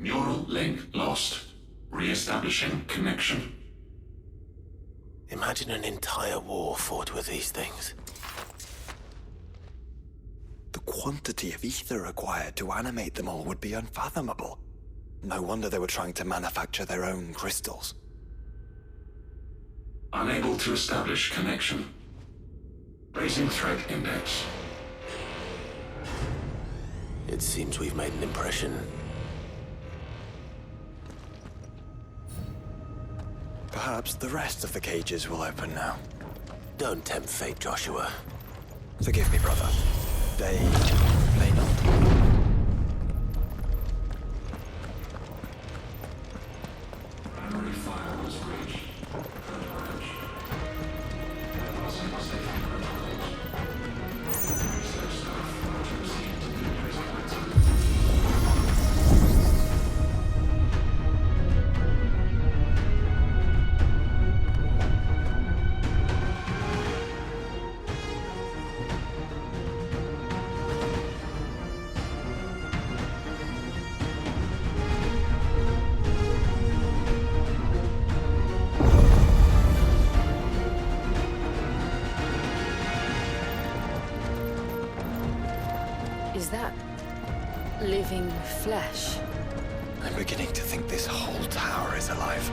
Neural link lost. Re-establishing connection. Imagine an entire war fought with these things. The quantity of ether required to animate them all would be unfathomable. No wonder they were trying to manufacture their own crystals. Unable to establish connection. Raising threat index. It seems we've made an impression. Perhaps the rest of the cages will open now. Don't tempt fate, Joshua. Forgive me, brother. They may not. Primary fire was breached. Is that living flesh? I'm beginning to think this whole tower is alive.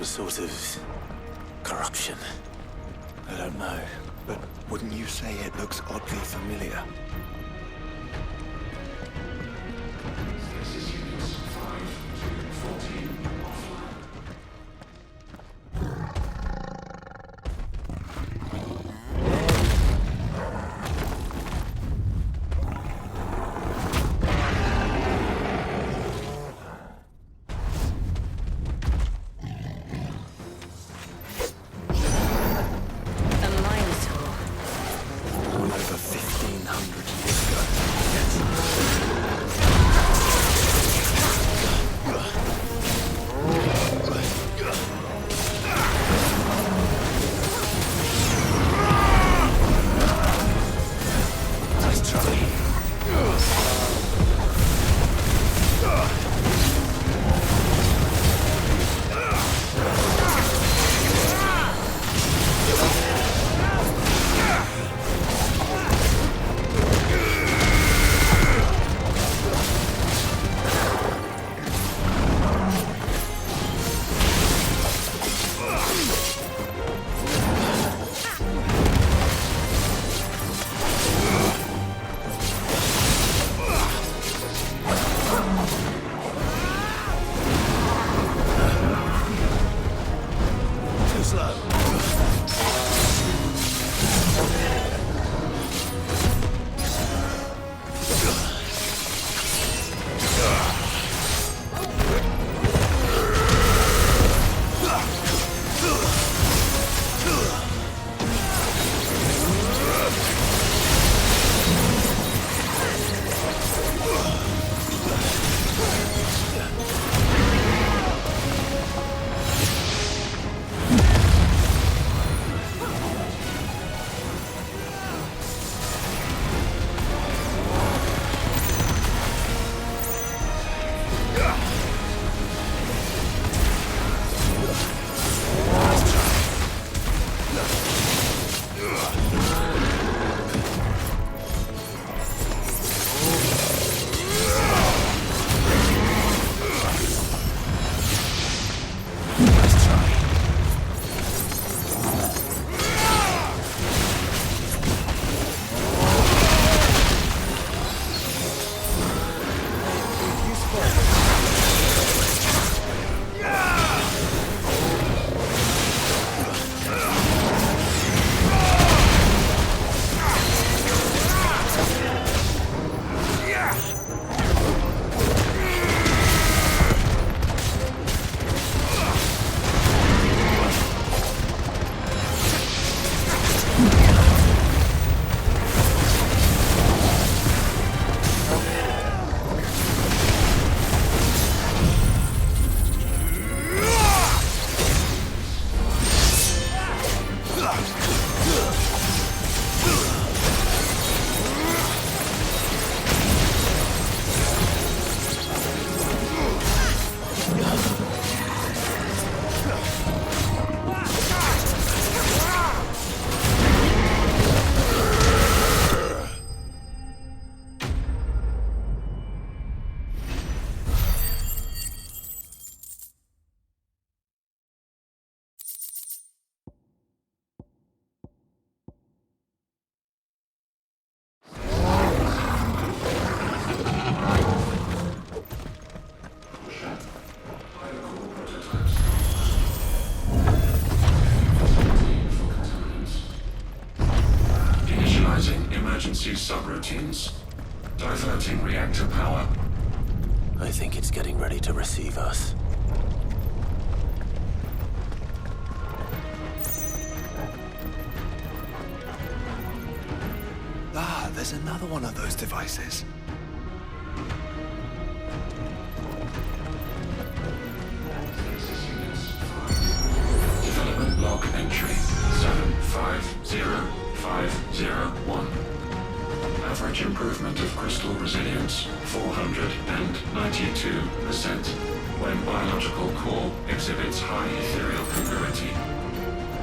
Sort of corruption. I don't know, but wouldn't you say it looks oddly familiar? Over 1,500 years. emergency subroutines. Diverting reactor power. I think it's getting ready to receive us. Ah, there's another one of those devices. Development log entry 750501. Average improvement of crystal resilience 492% when biological core exhibits high ethereal congruity.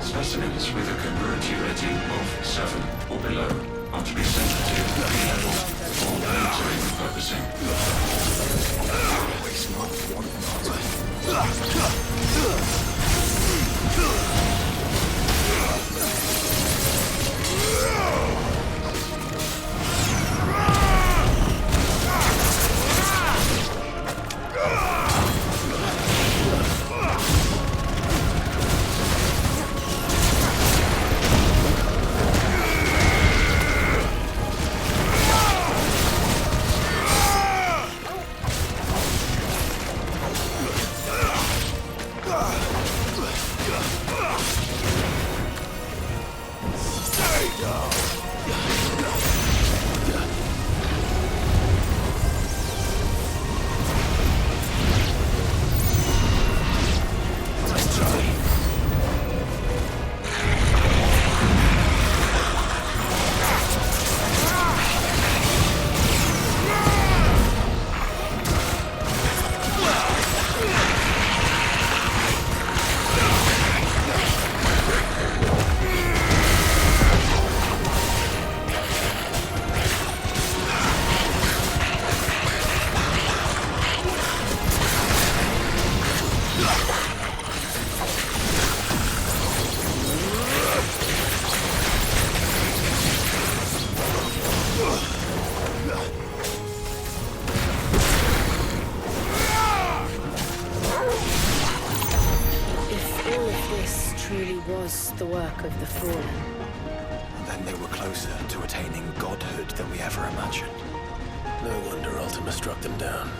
Specimens with a congruity rating of 7 or below are to be sent to B-level for monitoring purposing. The work of the Fallen. And then they were closer to attaining godhood than we ever imagined. No wonder Ultima struck them down.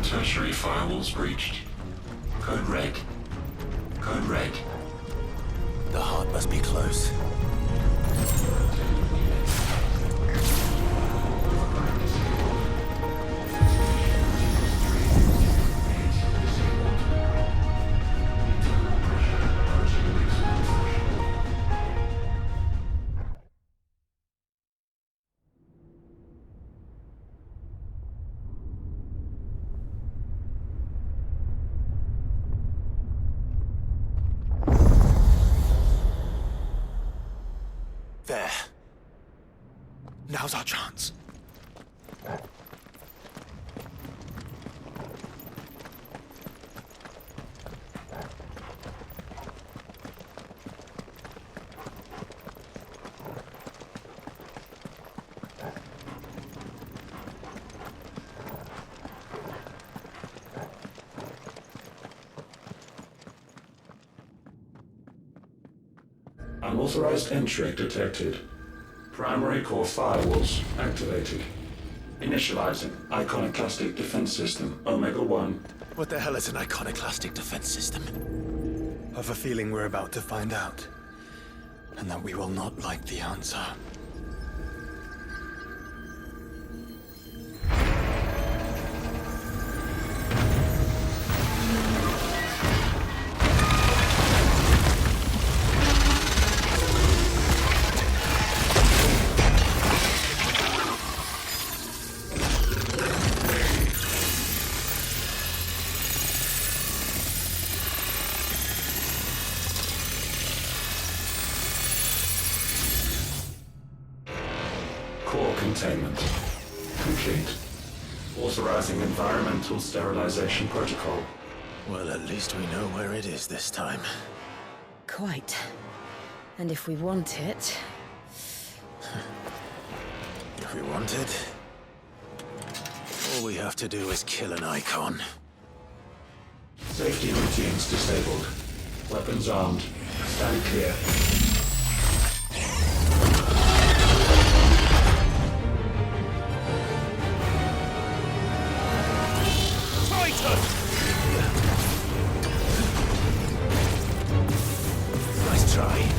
tertiary firewalls breached. Code red. Code red. The heart must be close. There. Now's our chance. Unauthorized entry detected. Primary core firewalls activated. Initializing iconoclastic defense system Omega-1. What the hell is an iconoclastic defense system? I've a feeling we're about to find out. And that we will not like the answer. Core containment complete. Authorizing environmental sterilization protocol. Well, at least we know where it is this time. Quite. And if we want it... If we want it, all we have to do is kill an icon. Safety routines disabled. Weapons armed. Stand clear. Nice try.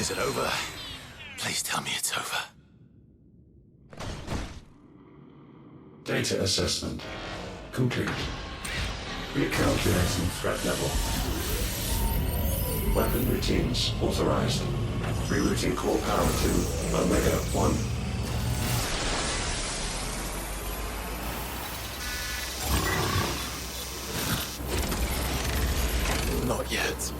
Is it over? Please tell me it's over. Data assessment complete. Recalculating threat level. Weapon routines authorized. Rerouting core power to Omega 1. Not yet.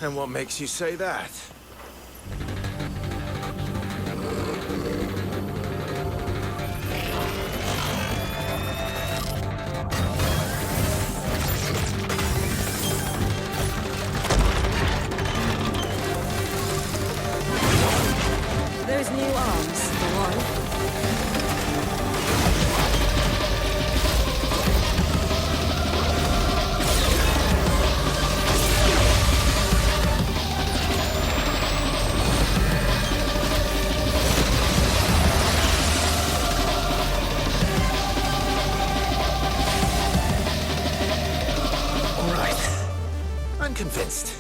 And what makes you say that? Those new arms, for one. All right. I'm convinced.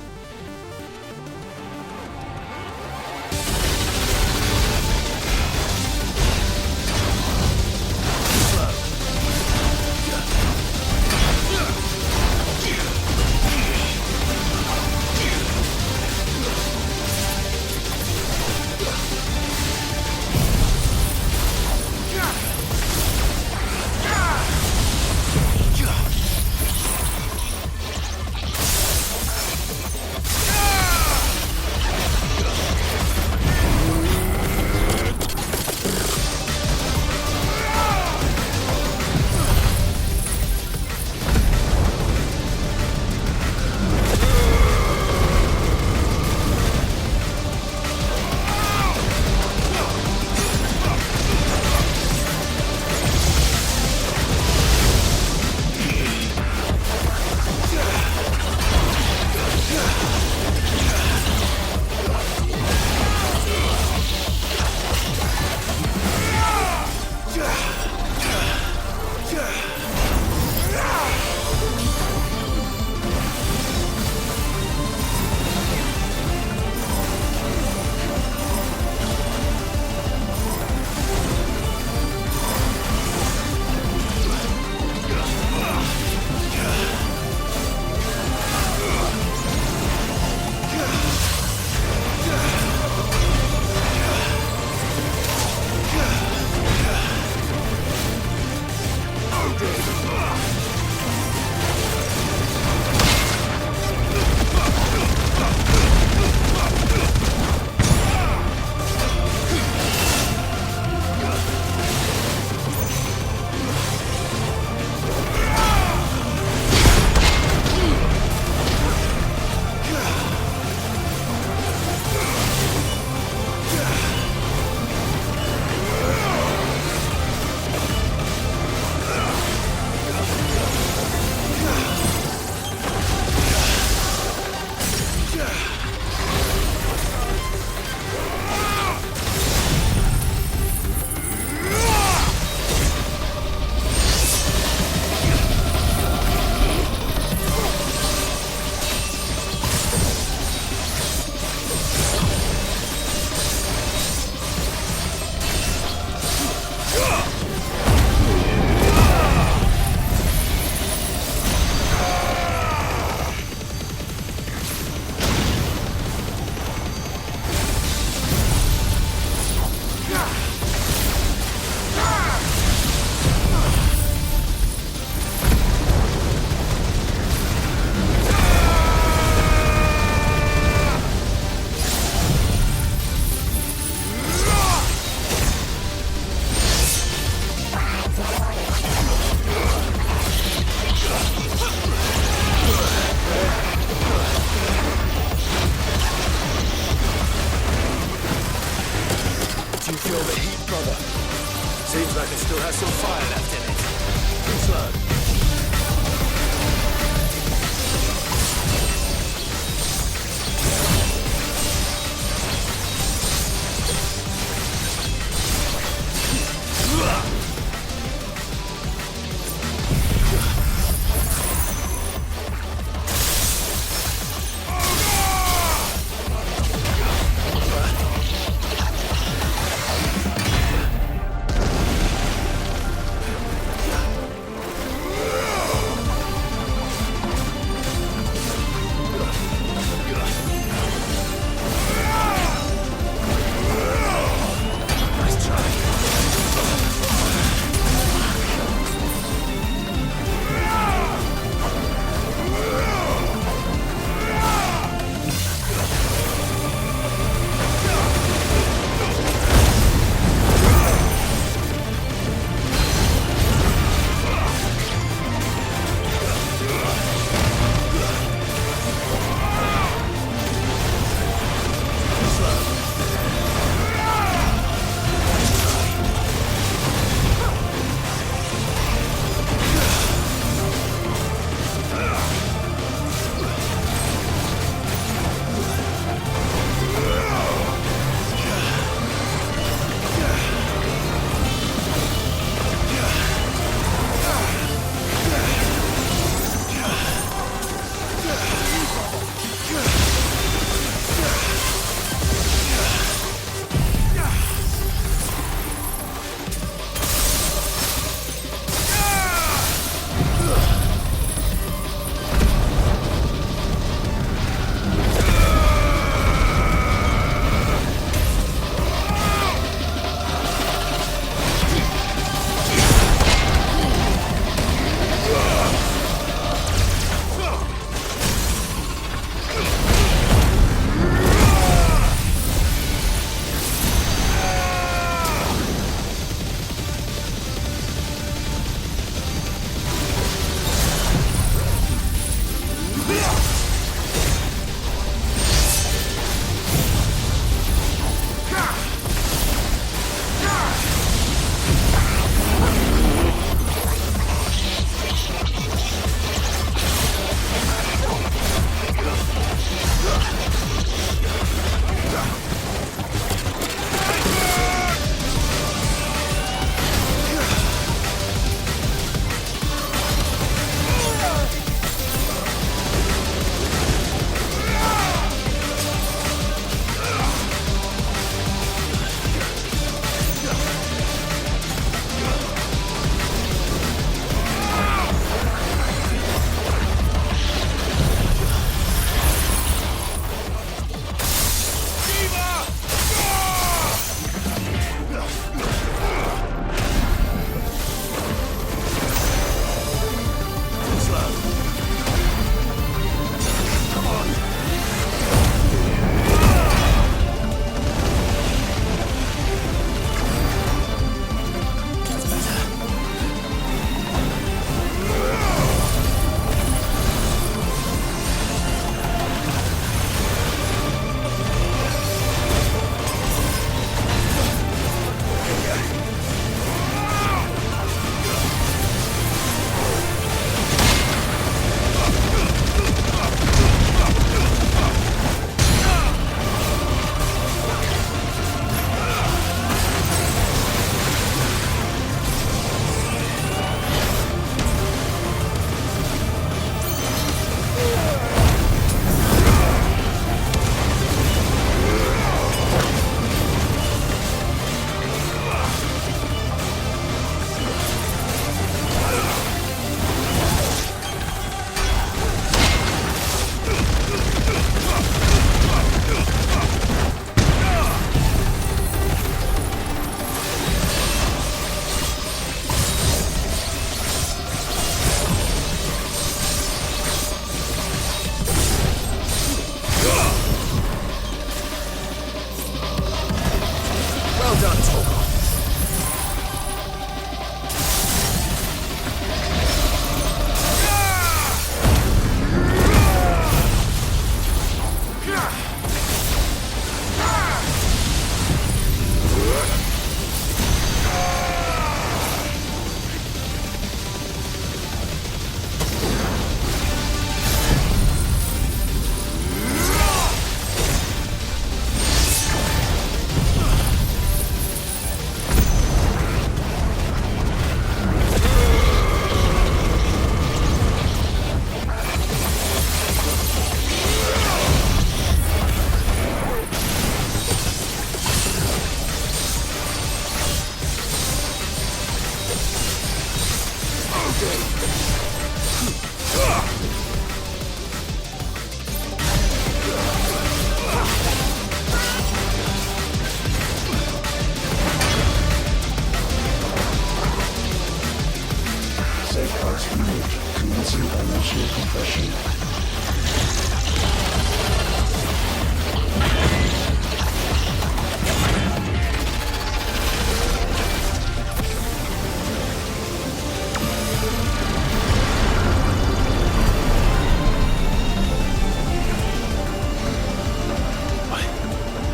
Safeguards removed. Commencing dimensional compression.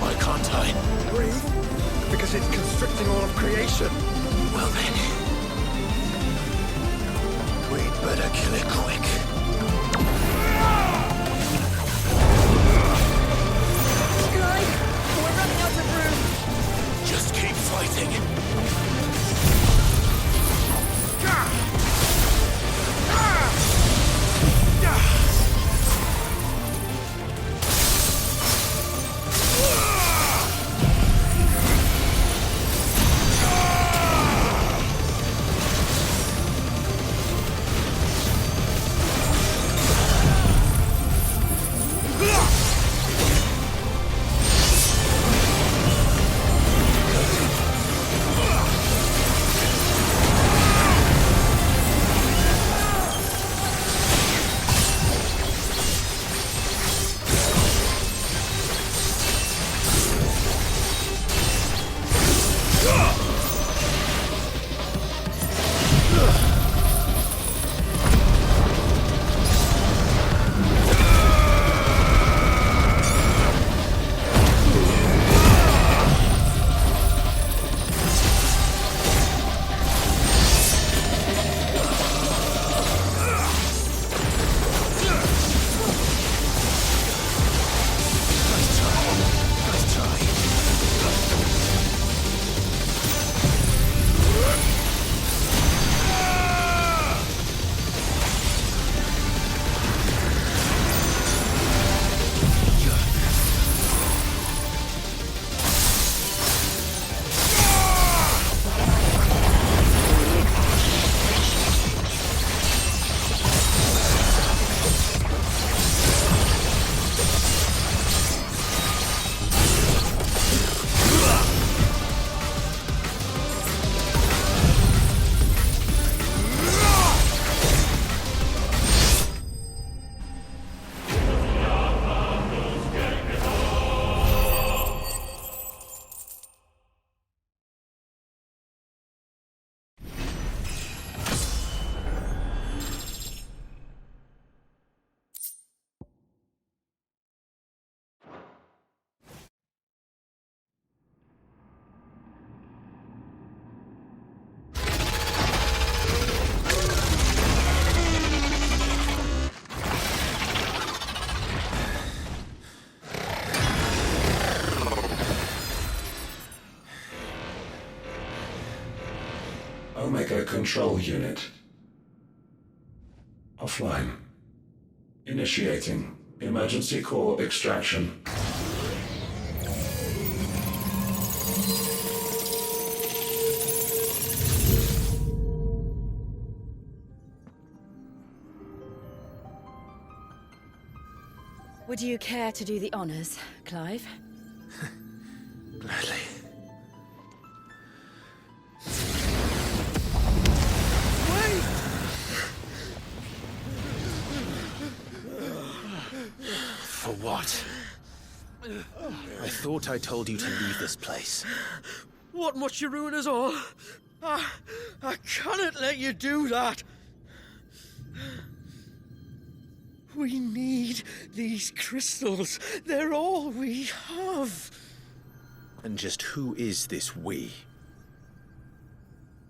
Why can't I? Breathe? Because it's constricting all of creation. Well then, we'd better kill it quick. Clive, we're running out of room. Just keep fighting. Omega Control Unit. Offline. Initiating emergency core extraction. Would you care to do the honors, Clive? Gladly. For what? I thought I told you to leave this place. What must you ruin us all? I cannot let you do that. We need these crystals. They're all we have. And just who is this we?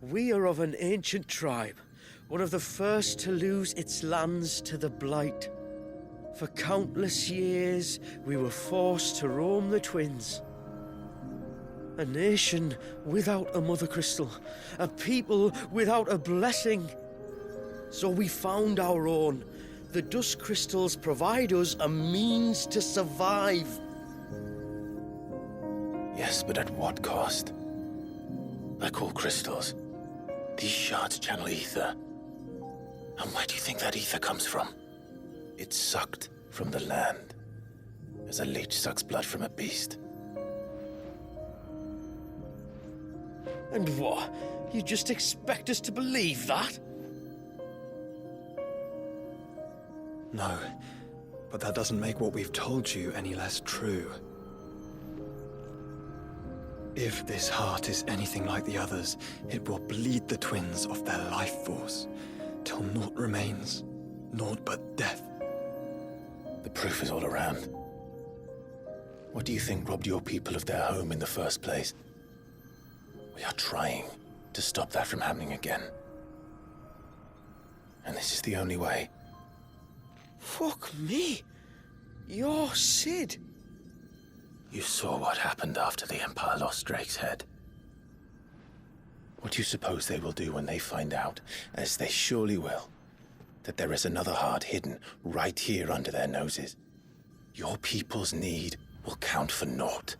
We are of an ancient tribe, one of the first to lose its lands to the Blight. For countless years, we were forced to roam the Twins. A nation without a Mother Crystal, a people without a blessing. So we found our own. The Dusk Crystals provide us a means to survive. Yes, but at what cost? Like all crystals, these shards channel ether. And where do you think that ether comes from? It's sucked from the land, as a leech sucks blood from a beast. And what? You just expect us to believe that? No, but that doesn't make what we've told you any less true. If this heart is anything like the others, it will bleed the twins of their life force, till naught remains, naught but death. The proof is all around. What do you think robbed your people of their home in the first place? We are trying to stop that from happening again. And this is the only way. Fuck me. You're Sid. You saw what happened after the Empire lost Drake's head. What do you suppose they will do when they find out, as they surely will, that there is another heart hidden right here under their noses? Your people's need will count for naught.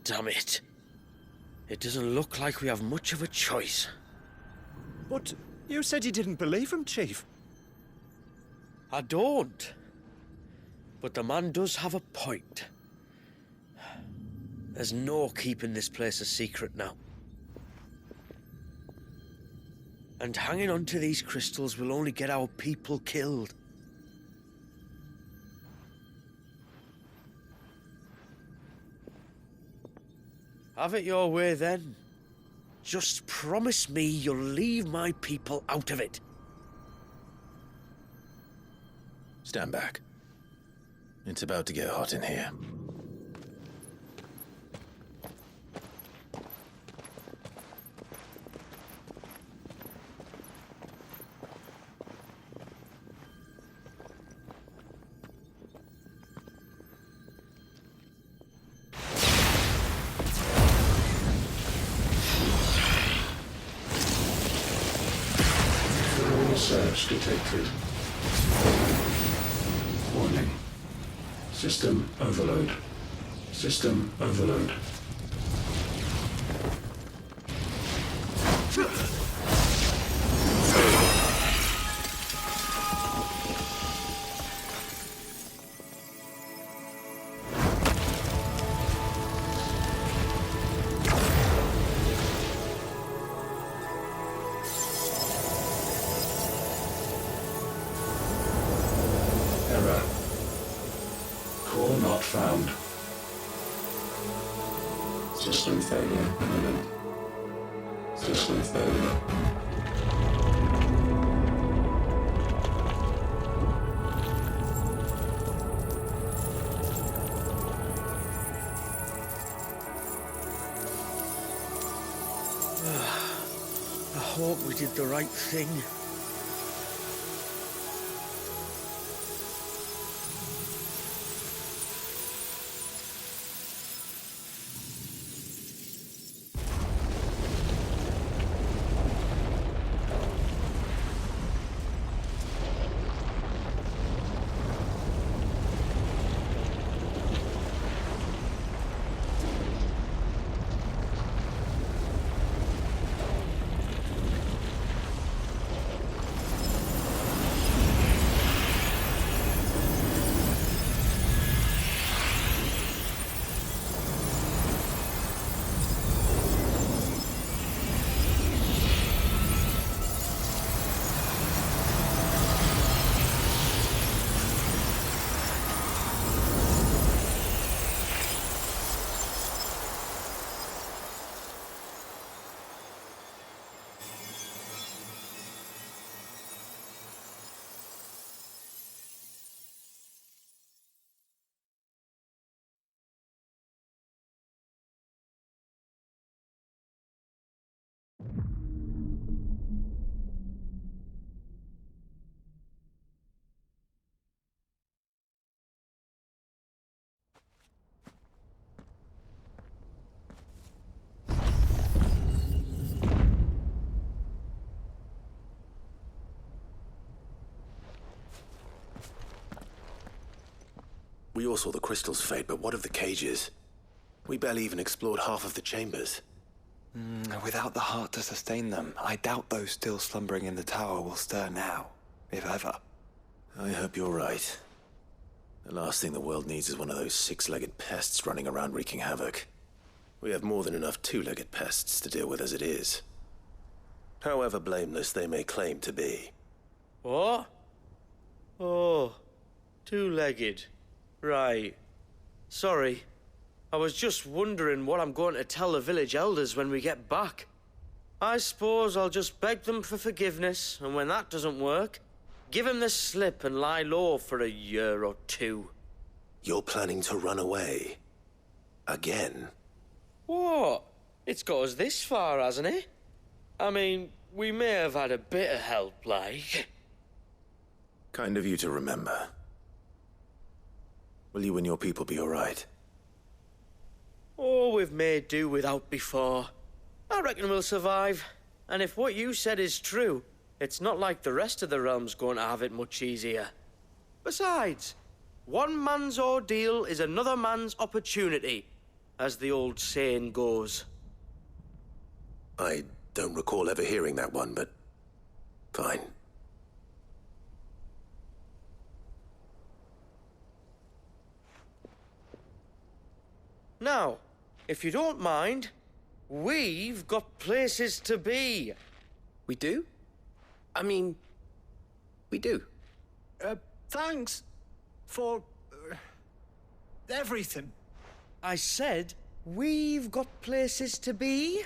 Damn it. It doesn't look like we have much of a choice. But you said you didn't believe him, Chief. I don't. But the man does have a point. There's no keeping this place a secret now. And hanging on to these crystals will only get our people killed. Have it your way, then. Just promise me you'll leave my people out of it. Stand back. It's about to get hot in here. Search detected. Warning. System overload. System overload. Error. Core not found. System failure imminent. System failure. I hope we did the right thing. We all saw the crystals fade, but what of the cages? We barely even explored half of the chambers. Without the heart to sustain them, I doubt those still slumbering in the tower will stir now, if ever. I hope you're right. The last thing the world needs is one of those six-legged pests running around wreaking havoc. We have more than enough two-legged pests to deal with as it is. However blameless they may claim to be. What? Oh, two-legged. Right. Sorry. I was just wondering what I'm going to tell the village elders when we get back. I suppose I'll just beg them for forgiveness, and when that doesn't work, give them the slip and lie low for a year or two. You're planning to run away? Again? What? It's got us this far, hasn't it? I mean, we may have had a bit of help, like. Kind of you to remember. Will you and your people be all right? Oh, we've made do without before. I reckon we'll survive. And if what you said is true, it's not like the rest of the realm's going to have it much easier. Besides, one man's ordeal is another man's opportunity, as the old saying goes. I don't recall ever hearing that one, but fine. Now, if you don't mind, we've got places to be. We do? I mean, we do. Thanks for everything. I said we've got places to be.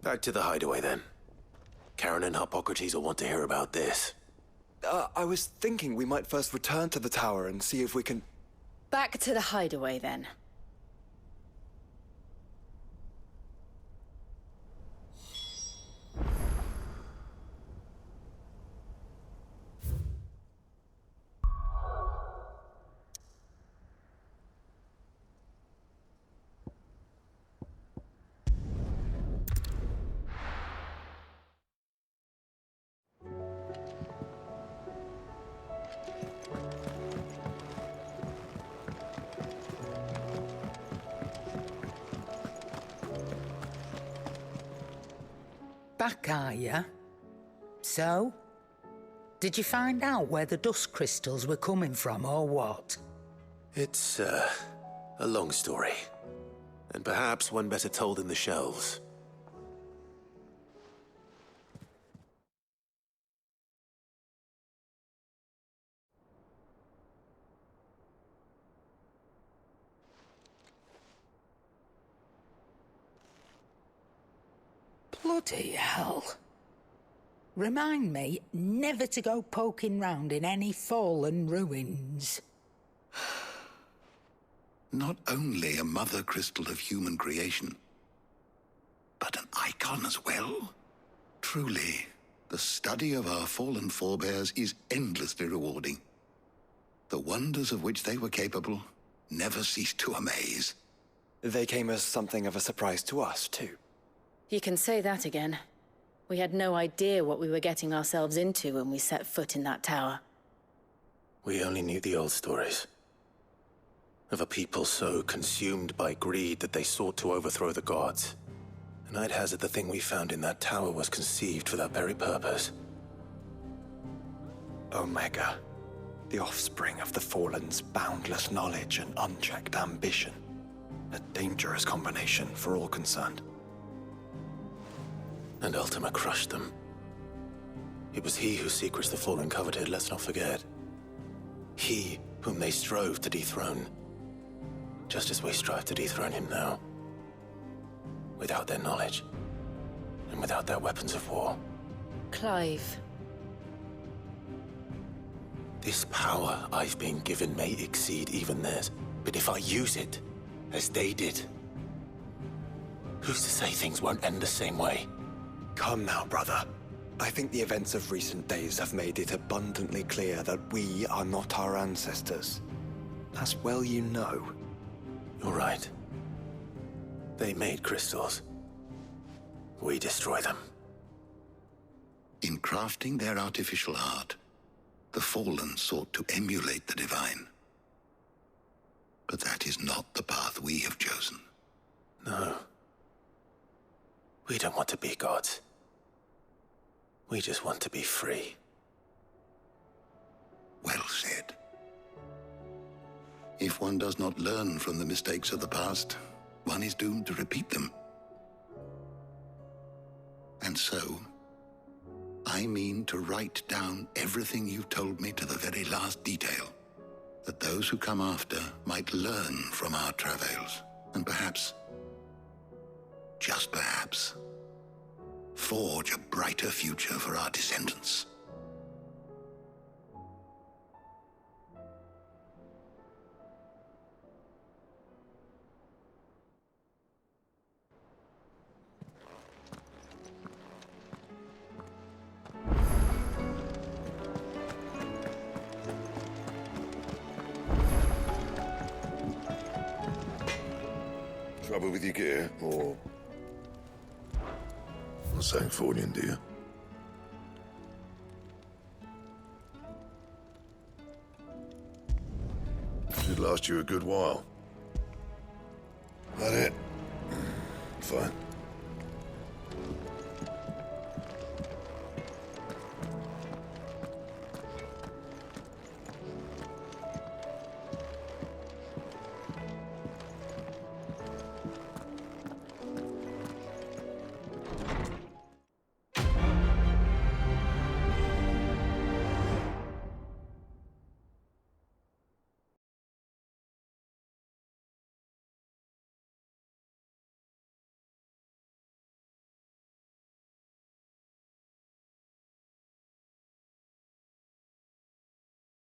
Back to the hideaway, then. Karen and Hippocrates will want to hear about this. I was thinking we might first return to the tower and see if we can... Back to the hideaway, then. Back, are ya? So? Did you find out where the dust crystals were coming from, or what? It's, a long story. And perhaps one better told in the shelves. Bloody hell. Remind me never to go poking round in any fallen ruins. Not only a mother crystal of human creation, but an icon as well. Truly, the study of our fallen forebears is endlessly rewarding. The wonders of which they were capable never cease to amaze. They came as something of a surprise to us, too. You can say that again. We had no idea what we were getting ourselves into when we set foot in that tower. We only knew the old stories. Of a people so consumed by greed that they sought to overthrow the gods. And I'd hazard the thing we found in that tower was conceived for that very purpose. Omega. The offspring of the Fallen's boundless knowledge and unchecked ambition. A dangerous combination for all concerned. And Ultima crushed them. It was he whose secrets the Fallen coveted, let's not forget. He whom they strove to dethrone. Just as we strive to dethrone him now. Without their knowledge. And without their weapons of war. Clive. This power I've been given may exceed even theirs. But if I use it, as they did, who's to say things won't end the same way? Come now, brother. I think the events of recent days have made it abundantly clear that we are not our ancestors. As well you know. You're right. They made crystals. We destroy them. In crafting their artificial art, the fallen sought to emulate the divine. But that is not the path we have chosen. No. We don't want to be gods. We just want to be free. Well said. If one does not learn from the mistakes of the past, one is doomed to repeat them. And so, I mean to write down everything you've told me to the very last detail, that those who come after might learn from our travails, and perhaps, just perhaps, forge a brighter future for our descendants. Trouble with your gear, or something Fordian, do you? Should last you a good while. That it? Fine.